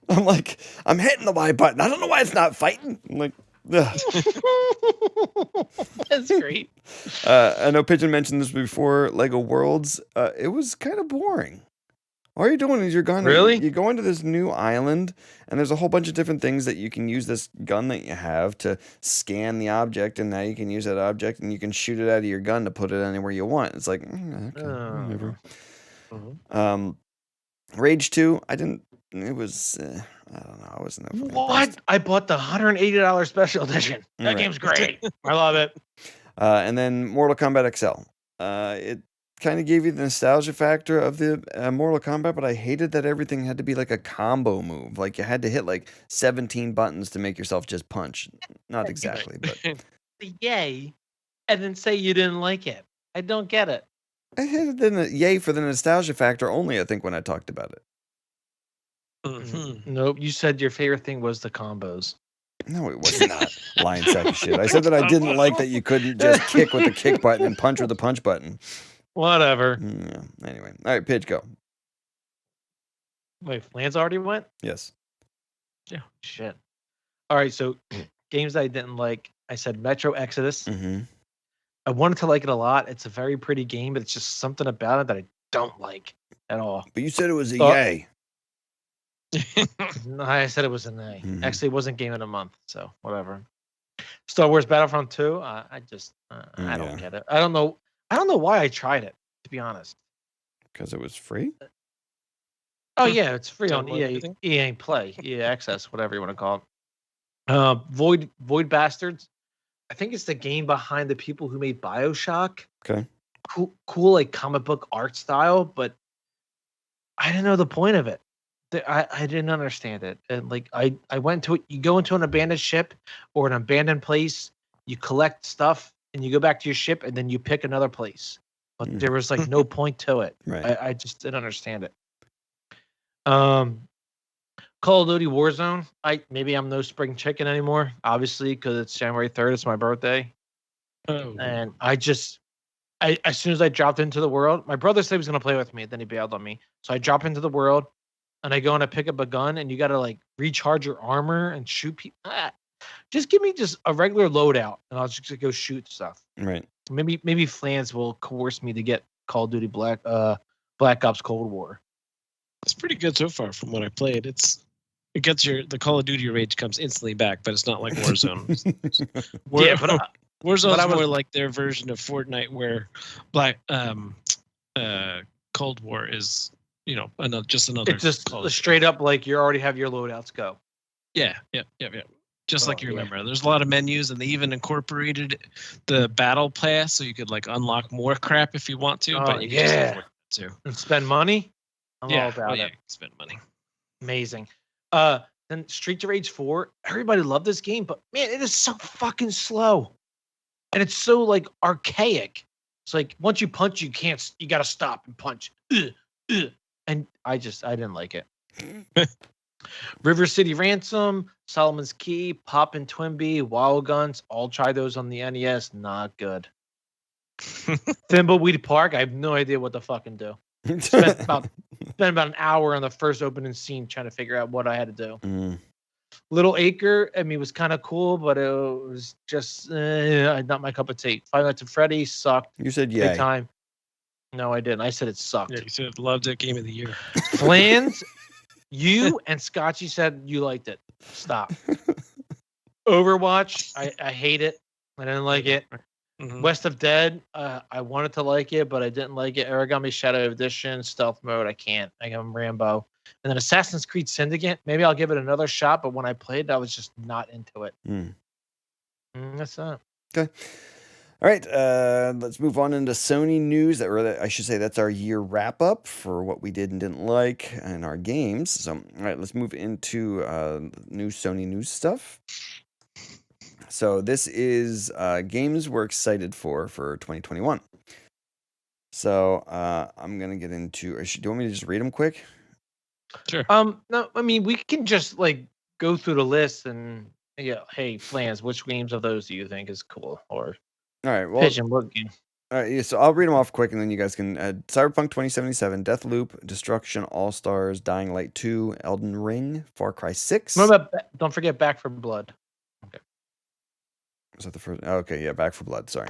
I'm like, I'm hitting the Y button. I don't know why it's not fighting. I'm like, Ugh. That's great. I know Pigeon mentioned this before. Lego Worlds. It was kind of boring. All you're doing is you go into this new island, and there's a whole bunch of different things that you can use this gun that you have to scan the object, and now you can use that object, and you can shoot it out of your gun to put it anywhere you want. It's like, okay, whatever. Rage 2, I didn't. It was, I don't know. I wasn't. What? I bought the $180 special edition. That game's great. I love it. And then Mortal Kombat XL. It kind of gave you the nostalgia factor of the Mortal Kombat, but I hated that everything had to be like a combo move. Like you had to hit like 17 buttons to make yourself just punch. Not exactly, but yay, and then say you didn't like it. I don't get it. I hated the yay for the nostalgia factor only, I think, when I talked about it. Nope, you said your favorite thing was the combos. No, it was not. Lying sack of shit. I said that I didn't like that you couldn't just kick with the kick button and punch with the punch button. Whatever. Yeah. Anyway. All right, Pidge, go. Wait, Lance already went? Yes. Yeah. Shit. All right, so games I didn't like. I said Metro Exodus. Mm-hmm. I wanted to like it a lot. It's a very pretty game, but it's just something about it that I don't like at all. But you said it was a yay. No, I said it was an A. Mhm. Actually, it wasn't Game of the Month, so whatever. Star Wars Battlefront 2. I just I don't get it. I don't know why I tried it, to be honest. Because it was free? Oh yeah, it's free on Download everything? EA Play, EA Access, whatever you want to call it. Void Bastards. I think it's the game behind the people who made BioShock. Okay. Cool like comic book art style, but I didn't know the point of it. I didn't understand it. And like I went to it. You go into an abandoned ship or an abandoned place, you collect stuff, and you go back to your ship, and then you pick another place. But there was like no point to it. Right. I just didn't understand it. Call of Duty Warzone. Maybe I'm no spring chicken anymore. Obviously, because it's January 3rd. It's my birthday. Oh. And as soon as I dropped into the world, my brother said he was gonna play with me. Then he bailed on me. So I drop into the world, and I go and I pick up a gun, and you gotta like recharge your armor and shoot people. Just give me just a regular loadout, and I'll just go shoot stuff. Right. Maybe Flans will coerce me to get Call of Duty Black Ops Cold War. It's pretty good so far from what I played. It gets the Call of Duty rage comes instantly back, but it's not like Warzone. Warzone's more like their version of Fortnite, where Cold War is just another. It's just straight up like you already have your loadouts go. Yeah. Just like you remember, there's a lot of menus, and they even incorporated the battle pass, so you could like unlock more crap if you want to. But you can just afford it too. And spend money. I'm all about it. Spend money. Amazing. Then Street of Rage 4. Everybody loved this game, but man, it is so fucking slow, and it's so like archaic. It's like once you punch, you got to stop and punch. And I didn't like it. River City Ransom, Solomon's Key, Pop and Twinbee, Wild Guns, all try those on the NES. Not good. Thimbleweed Park, I have no idea what to fucking do. Spent about an hour on the first opening scene trying to figure out what I had to do. Little Acre, I mean, was kind of cool, but it was just not my cup of tea. Five Nights at Freddy's sucked. You said big time. No, I didn't. I said it sucked. Yeah, you said loved it. Game of the year. Flans, you and Scotchy said you liked it. Stop. Overwatch, I hate it. I didn't like it. Mm-hmm. West of Dead, I wanted to like it, but I didn't like it. Origami Shadow Edition, Stealth Mode, I can't. I'm Rambo. And then Assassin's Creed Syndicate, maybe I'll give it another shot, but when I played, I was just not into it. That's that. Okay. All right, let's move on into Sony news. I should say that's our year wrap up for what we did and didn't like in our games. So, all right, let's move into new Sony news stuff. So this is games we're excited for 2021. So I'm gonna get into. Do you want me to just read them quick? Sure. No, I mean we can just like go through the list and hey, Flans, which games of those do you think is cool? Or all right, well, Pigeon, what game? All right, yeah, so I'll read them off quick, and then you guys can. Cyberpunk 2077, Deathloop, Destruction, All Stars, Dying Light 2, Elden Ring, Far Cry 6. What about? Don't forget Back 4 Blood. Okay. Was that the first? Okay, yeah, Back for Blood. Sorry.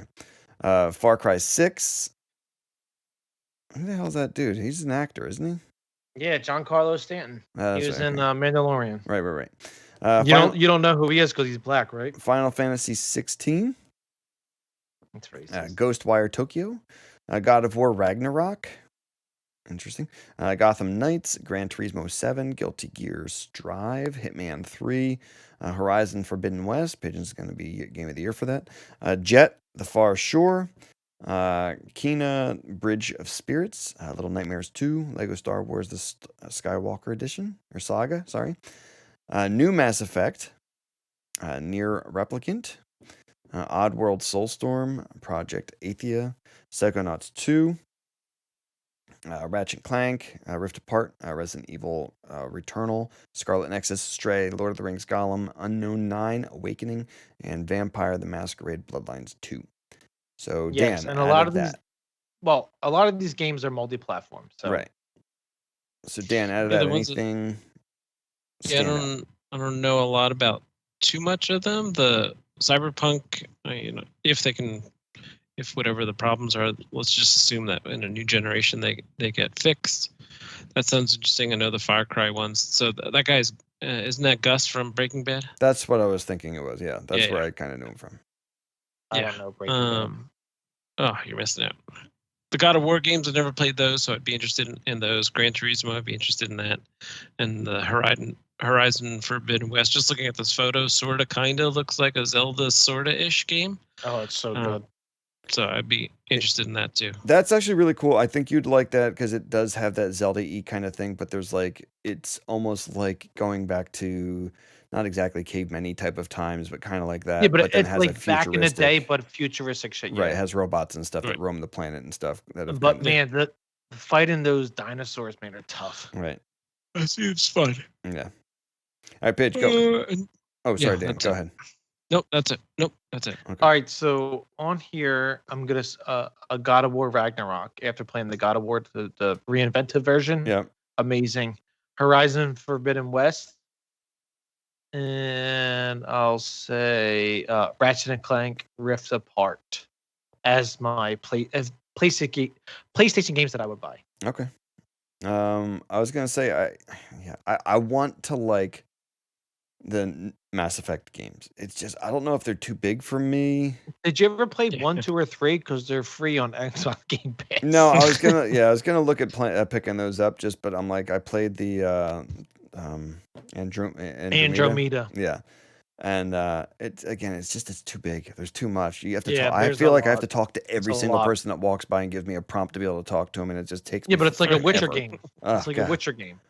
Far Cry 6. Who the hell is that dude? He's an actor, isn't he? Yeah, Giancarlo Stanton. He was in Mandalorian. Right. You don't know who he is because he's black, right? Final Fantasy 16. That's racist. Ghostwire Tokyo. God of War Ragnarok. Interesting. Gotham Knights, Gran Turismo 7, Guilty Gear Strive, Hitman 3, Horizon Forbidden West. Pigeon's going to be Game of the Year for that. Jet, The Far Shore, Kena, Bridge of Spirits, Little Nightmares 2, Lego Star Wars, The Skywalker Edition, or Saga, sorry. New Mass Effect, Nier Replicant, Oddworld Soulstorm, Project Athia, Psychonauts 2, Ratchet & Clank, Rift Apart, Resident Evil Returnal, Scarlet Nexus, Stray, Lord of the Rings Gollum, Unknown 9, Awakening, and Vampire the Masquerade Bloodlines 2. So, yes, Dan, and a lot of these games are multi-platform. So. Right. So, Dan, out of that, anything? I don't know a lot about too much of them. The Cyberpunk, if whatever the problems are, let's just assume that in a new generation they get fixed. That sounds interesting. I know the Far Cry ones. So that guy's isn't that Gus from Breaking Bad? That's what I was thinking it was. Yeah, that's where I kind of knew him from. I don't know Breaking Bad. Oh, you're missing out. The God of War games, I've never played those, so I'd be interested in those. Gran Turismo, I'd be interested in that. And the Horizon Forbidden West, just looking at this photo, sort of, kind of looks like a Zelda sort of-ish game. Oh, it's so good. So I'd be interested in that too. That's actually really cool. I think you'd like that because it does have that Zelda-y kind of thing, but there's it's almost like going back to not exactly caveman-y type of times, but kind of like that. Yeah, but then it's has like back in the day, but futuristic shit. Yeah. Right, it has robots and stuff that roam the planet and stuff. But man, the fighting those dinosaurs, man, are tough. Right. I see, it's fun. Yeah. All right, Paige, go. Sorry, Dan. Go ahead. Nope, that's it. Okay. All right, so on here, I'm gonna a God of War Ragnarok after playing the God of War, the reinvented version. Yeah, amazing. Horizon Forbidden West, and I'll say Ratchet and Clank Rift Apart as my PlayStation games that I would buy. Okay. I was gonna say I want to like the Mass Effect games. It's just I don't know if they're too big for me. Did you ever play 1, 2, or 3? Because they're free on Xbox Game Pass. No, I was gonna look at picking those up. But I'm like I played the Andromeda. Yeah, and it's too big. There's too much. You have to. I feel like I have to talk to every single person that walks by and give me a prompt to be able to talk to them, and it just takes. Yeah, but it's like a Witcher game. It's like a Witcher game.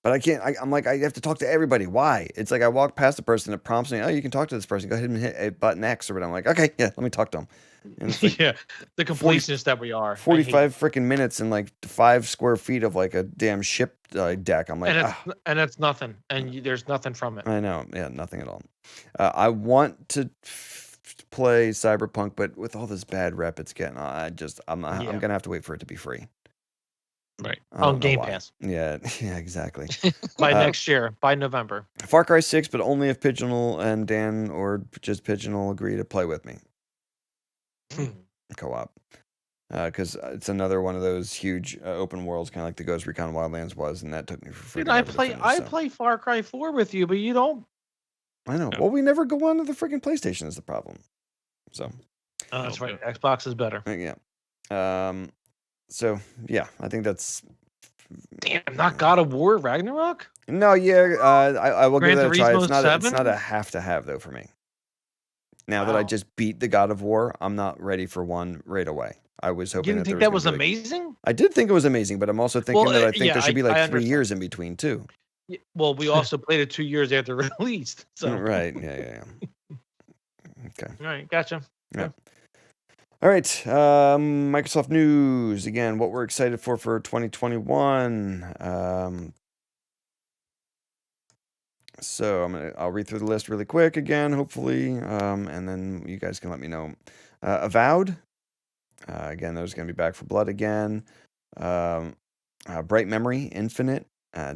But I can't. I'm like I have to talk to everybody. Why? It's like I walk past a person that prompts me. Oh, you can talk to this person. Go ahead and hit a button X or whatever. I'm like, okay, yeah, let me talk to them. Like the completionists that we are. 45 freaking minutes and like 5 square feet of like a damn ship deck. I'm like, and it's nothing, and there's nothing from it. I know, yeah, nothing at all. I want to play Cyberpunk, but with all this bad rep it's getting, I'm gonna have to wait for it to be free. Right. On Game Pass. Yeah, exactly. By next year, by November. Far Cry 6, but only if Pigeonal and Dan or just Pigeonal agree to play with me. Co-op. Because it's another one of those huge open worlds, kind of like the Ghost Recon Wildlands was, and that took me for free. Dude, I play Far Cry 4 with you, but you don't. I know. Well, we never go on to the freaking PlayStation is the problem. So. That's right. Xbox is better. Yeah. So yeah, I think that's. Damn, not God of War Ragnarok. No, yeah, I will give that a try. It's not a have to have though for me. Now that I just beat the God of War, I'm not ready for one right away. I was hoping. You didn't think that was amazing? I did think it was amazing, but I'm also thinking that I think there should be like 3 years in between too. Well, we also played it 2 years after release. So. Right. Yeah. Okay. All right. Gotcha. Yeah. All right, Microsoft news again. What we're excited for 2021. So I'll read through the list really quick again, hopefully, and then you guys can let me know. Avowed, again, those are going to be Back for Blood again. Bright Memory, Infinite,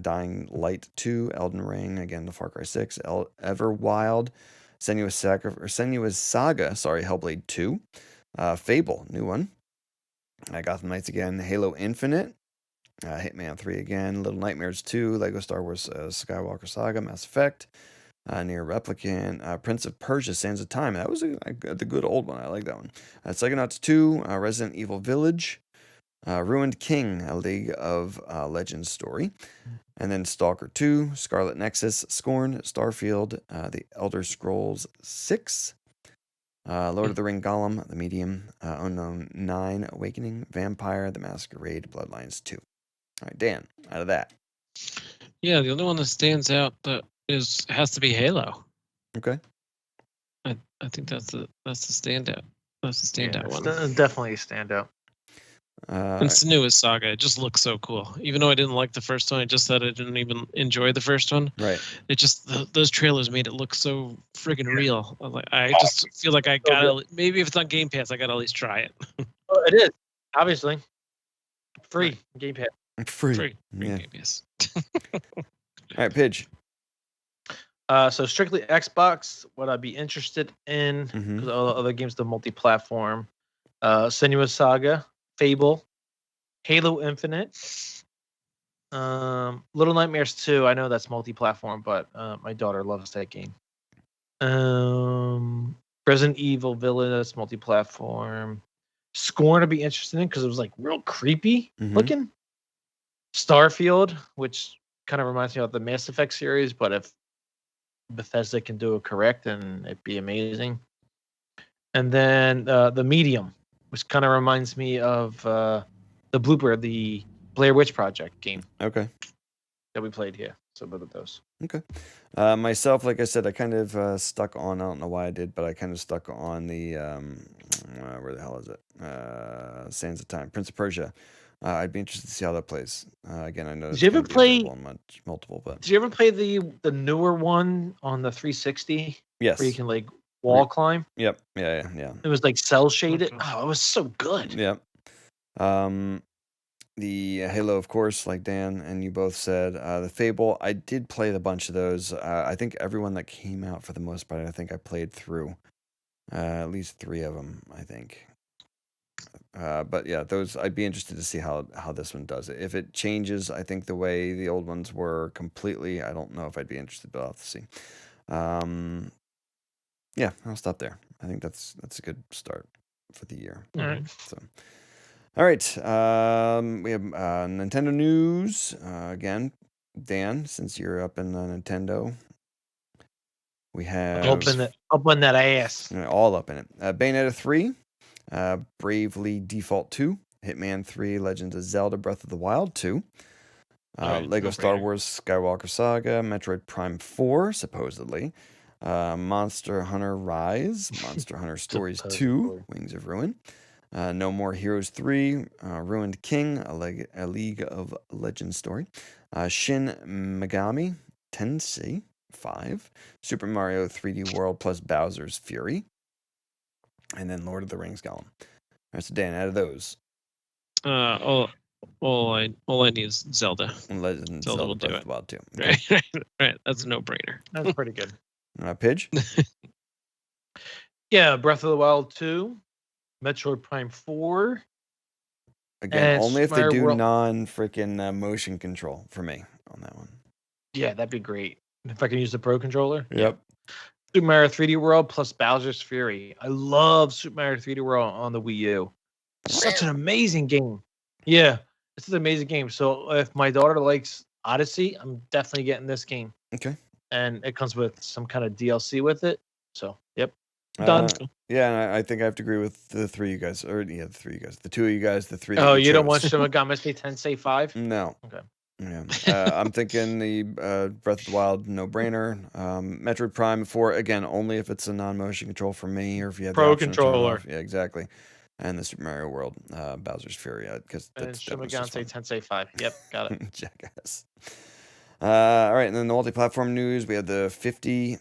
Dying Light 2, Elden Ring, again, the Far Cry 6, Everwild, Senua's Saga, sorry, Hellblade 2. Fable, new one. Gotham Knights again. Halo Infinite. Hitman 3 again. Little Nightmares 2. Lego Star Wars Skywalker Saga. Mass Effect. Near Replicant. Prince of Persia, Sands of Time. That was the good old one. I like that one. Psychonauts 2. Resident Evil Village. Ruined King, a League of Legends story. And then Stalker 2, Scarlet Nexus, Scorn, Starfield, The Elder Scrolls 6, Lord of the Ring Golem, The Medium, Unknown 9, Awakening, Vampire, The Masquerade, Bloodlines 2. All right, Dan, out of that. Yeah, the only one that stands out that has to be Halo. Okay. I think that's the standout. That's the standout one. Definitely a standout. It's the newest Saga. It just looks so cool. Even though I didn't like the first one, I just said I didn't even enjoy the first one. Right. It just those trailers made it look so friggin' real. I just feel like I gotta. Maybe if it's on Game Pass, I gotta at least try it. Well, it is obviously free Game Pass. Free. Yeah. Game Pass. All right, Pidge. So strictly Xbox. What I'd be interested in because all the other games, the multi-platform. Senua's Saga. Fable, Halo Infinite, Little Nightmares 2. I know that's multi-platform, but my daughter loves that game. Resident Evil Village, that's multi-platform. Scorn to be interested in because it was like real creepy looking. Starfield, which kind of reminds me of the Mass Effect series, but if Bethesda can do it correct, then it'd be amazing. And then The Medium, which kind of reminds me of the Blair Witch Project game. Okay. That we played here. So both of those. Okay. Myself, like I said, I kind of stuck on, I don't know why I did, but I kind of stuck on the, where the hell is it? Sands of Time, Prince of Persia. I'd be interested to see how that plays. Again, I know. Did you ever play multiple? But did you ever play the newer one on the 360? Yes. Where you can like wall climb. Yep. Yeah. It was like cell shaded. Oh, it was so good. Yep. The Halo, of course, like Dan and you both said. The Fable, I did play a bunch of those. I think everyone that came out for the most part, I think I played through. At least 3 of them, I think. But yeah, those I'd be interested to see how this one does it. If it changes, I think the way the old ones were completely, I don't know if I'd be interested, but I'll have to see. Yeah, I'll stop there. I think that's a good start for the year. All right. So, all right. We have Nintendo news again. Dan, since you're up in Nintendo, we have Up in that ass. all up in it. Bayonetta 3, Bravely Default 2, Hitman 3, Legend of Zelda: Breath of the Wild 2. Lego Star Wars Skywalker Saga, Metroid Prime 4, supposedly. Monster Hunter Rise, Monster Hunter Stories 2, Wings of Ruin. No More Heroes 3, Ruined King, a League of Legends story. Shin Megami Tensei 5, Super Mario 3D World plus Bowser's Fury. And then Lord of the Rings Golem. All right, so Dan, out of those. All I need is Zelda. And Zelda will do Breath it. of the Wild 2. Okay. Right. That's a no-brainer. That's pretty good. Pidge? Yeah, Breath of the Wild 2, Metroid Prime 4. Again, And only if they Super do Mario non-freaking motion control for me on that one. Yeah, that'd be great. If I can use the Pro Controller. Yep. Super Mario 3D World plus Bowser's Fury. I love Super Mario 3D World on the Wii U. It's such an amazing game. Yeah, it's an amazing game. So if my daughter likes Odyssey, I'm definitely getting this game. Okay. And it comes with some kind of DLC with it. So, yep. Done. Yeah, and I think I have to agree with the 3 of you guys. Or, yeah, the 3 of you guys. The 2 of you guys, the 3 that Oh, you you don't chose. want Shin Megami Tensei 5? No. Okay. Yeah. I'm thinking the Breath of the Wild, no-brainer. Metroid Prime 4, again, only if it's a non-motion control for me or if you have the Pro option to turn it Controller. off. Yeah, exactly. And the Super Mario World, Bowser's Fury, because And that's Shin that was just Megami fun. Tensei 5. Yep, got it. Jackass. All right, and then the multi-platform news, we have the 50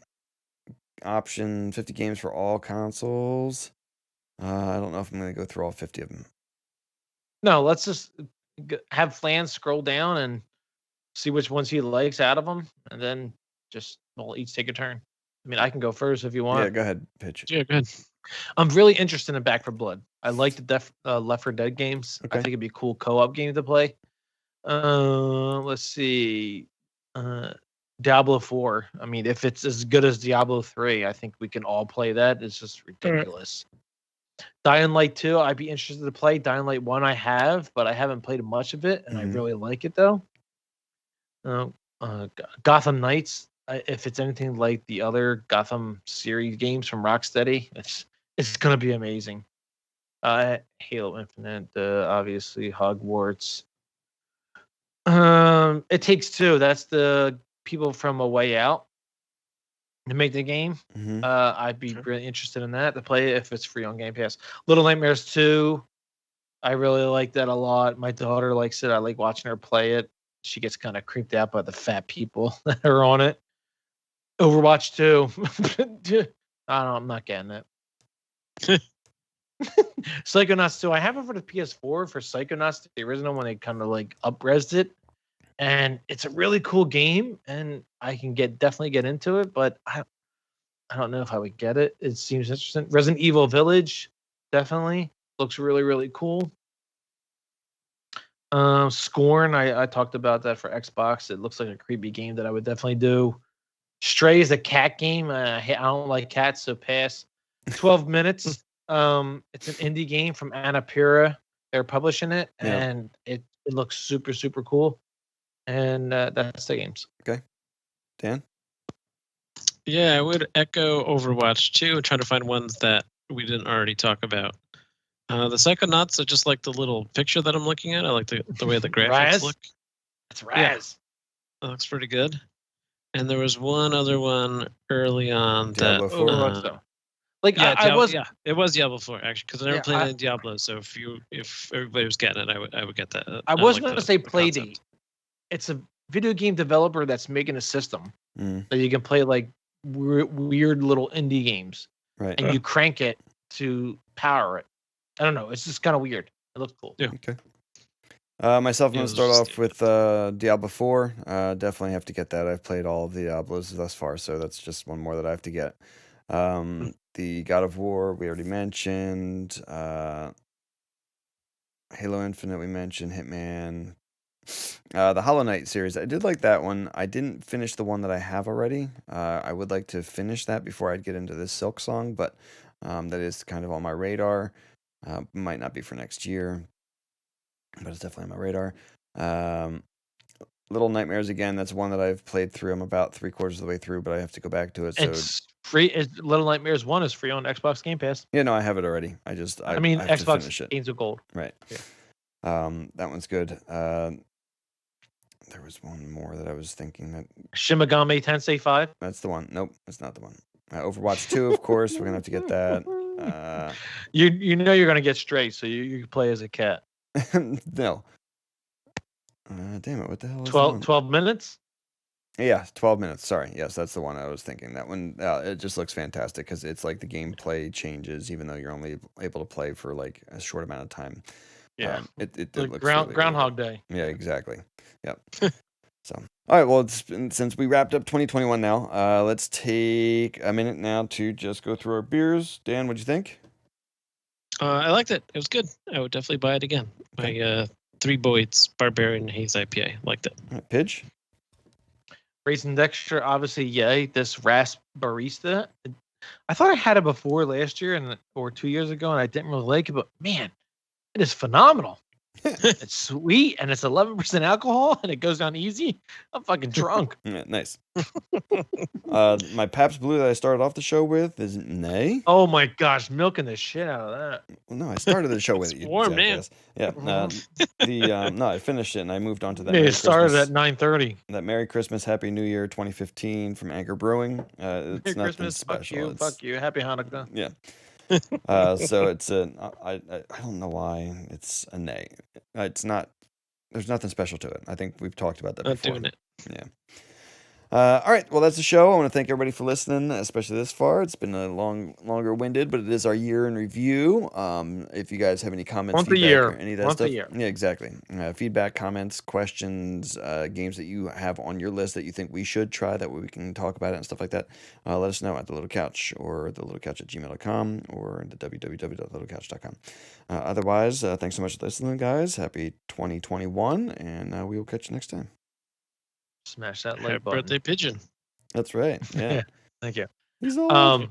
games for all consoles. I don't know if I'm going to go through all 50 of them. No, let's just have Flan scroll down and see which ones he likes out of them, and then just we'll each take a turn. I mean, I can go first if you want. Yeah, go ahead, pitch. Yeah, good. I'm really interested in Back 4 Blood. I like the Left 4 Dead games. Okay. I think it'd be a cool co-op game to play. Let's see. Diablo 4. I mean, if it's as good as Diablo 3, I think we can all play that. It's just ridiculous. Dying Light 2, I'd be interested to play. Dying Light 1 I have, but I haven't played much of it, and I really like it though. Gotham Knights, if it's anything like the other Gotham series games from Rocksteady, it's gonna be amazing. Halo Infinite, obviously Hogwarts. It Takes Two. That's the people from A Way Out to make the game. I'd be really interested in that to play it if it's free on Game Pass. Little Nightmares 2. I really like that a lot. My daughter likes it. I like watching her play it. She gets kind of creeped out by the fat people that are on it. Overwatch 2. I'm not getting it. Psychonauts 2. I have it for the PS4 for Psychonauts, the original, when they kind of like up-resed it. And it's a really cool game, and I can definitely get into it, but I don't know if I would get it. It seems interesting. Resident Evil Village, definitely. Looks really, really cool. Scorn, I talked about that for Xbox. It looks like a creepy game that I would definitely do. Stray is a cat game. I don't like cats, so pass. 12 Minutes. It's an indie game from Annapurna. They're publishing it, and it looks super, super cool. And that's the games. Okay. Dan? Yeah, I would echo Overwatch 2 and try to find ones that we didn't already talk about. The Psychonauts are just like the little picture that I'm looking at. I like the way the graphics look. It's Raz. That looks pretty good. And there was one other one early on Diablo that 4. Overwatch, though. Like, it was Diablo 4 actually, because I never played any Diablo. So if everybody was getting it, I would get that. I was going to say Playdate. It's a video game developer that's making a system that you can play like weird little indie games, right? And you crank it to power it. I don't know. It's just kind of weird. It looks cool. Yeah. Okay. Myself, I'm going to start off with Diablo 4. Definitely have to get that. I've played all of the Diablos thus far, so that's just one more that I have to get. The God of War, we already mentioned. Halo Infinite, we mentioned. Hitman. The Hollow Knight series, I did like that one. I didn't finish the one that I have already. I would like to finish that before I'd get into this Silk Song, but that is kind of on my radar. Might not be for next year, but it's definitely on my radar. Little Nightmares, again, that's one that I've played through. I'm about 3/4 of the way through, but I have to go back to it. So it's free. Little Nightmares 1 is free on Xbox Game Pass. yeah, no, I have it already. I mean, I have to Xbox finish it. Games of Gold. Right. Yeah. That one's good. There was one more that I was thinking that Shin Megami Tensei 5. that's the one. Nope, that's not the one. Overwatch 2, of course. We're gonna have to get that. You know you're gonna get straight, so you play as a cat. No. Damn it! What the hell is 12 minutes? Yeah, 12 minutes. Sorry. Yes, that's the one I was thinking. That one, it just looks fantastic because it's like the gameplay changes, even though you're only able to play for like a short amount of time. Yeah, it like looks really, Groundhog really Day. Yeah, exactly. Yep. So, all right. Well, since we wrapped up 2021 now, let's take a minute now to just go through our beers. Dan, what'd you think? I liked it. It was good. I would definitely buy it again. My 3 Boyd's Barbarian Haze IPA. Liked it. All right, Pidge? Raisin Dexter, obviously, yay. This RaspBarista. I thought I had it before last year or 2 years ago, and I didn't really like it, but man, it is phenomenal. It's sweet, and it's 11% alcohol, and it goes down easy. I'm fucking drunk. Yeah, nice. My Pabst Blue that I started off the show with is Nay. Oh my gosh, milking the shit out of that. Well, no, I started the show with it. Warm, man. Yeah. No, I finished it and I moved on to that. Yeah, Merry it started Christmas, at 9:30. that Merry Christmas, Happy New Year 2015 from Anchor Brewing. It's Merry nothing Christmas, special. fuck you, Happy Hanukkah. Yeah. So it's I don't know why it's a Nay. It's not. There's nothing special to it. I think we've talked about that Not before. doing it. Yeah. All right, well, that's the show. I want to thank everybody for listening, especially this far. It's been a longer winded, but it is our year in review. If you guys have any comments, Once a feedback, year. or any of that Once a stuff, year. yeah, exactly. Feedback, comments, questions, games that you have on your list that you think we should try, that way we can talk about it and stuff like that. Let us know at the Little Couch or the Little Couch at gmail.com or the www.littlecouch.com. Otherwise, thanks so much for listening, guys. Happy 2021, and we will catch you next time. Smash that Happy like button. birthday, pigeon. That's right. Yeah. Thank you. He's old.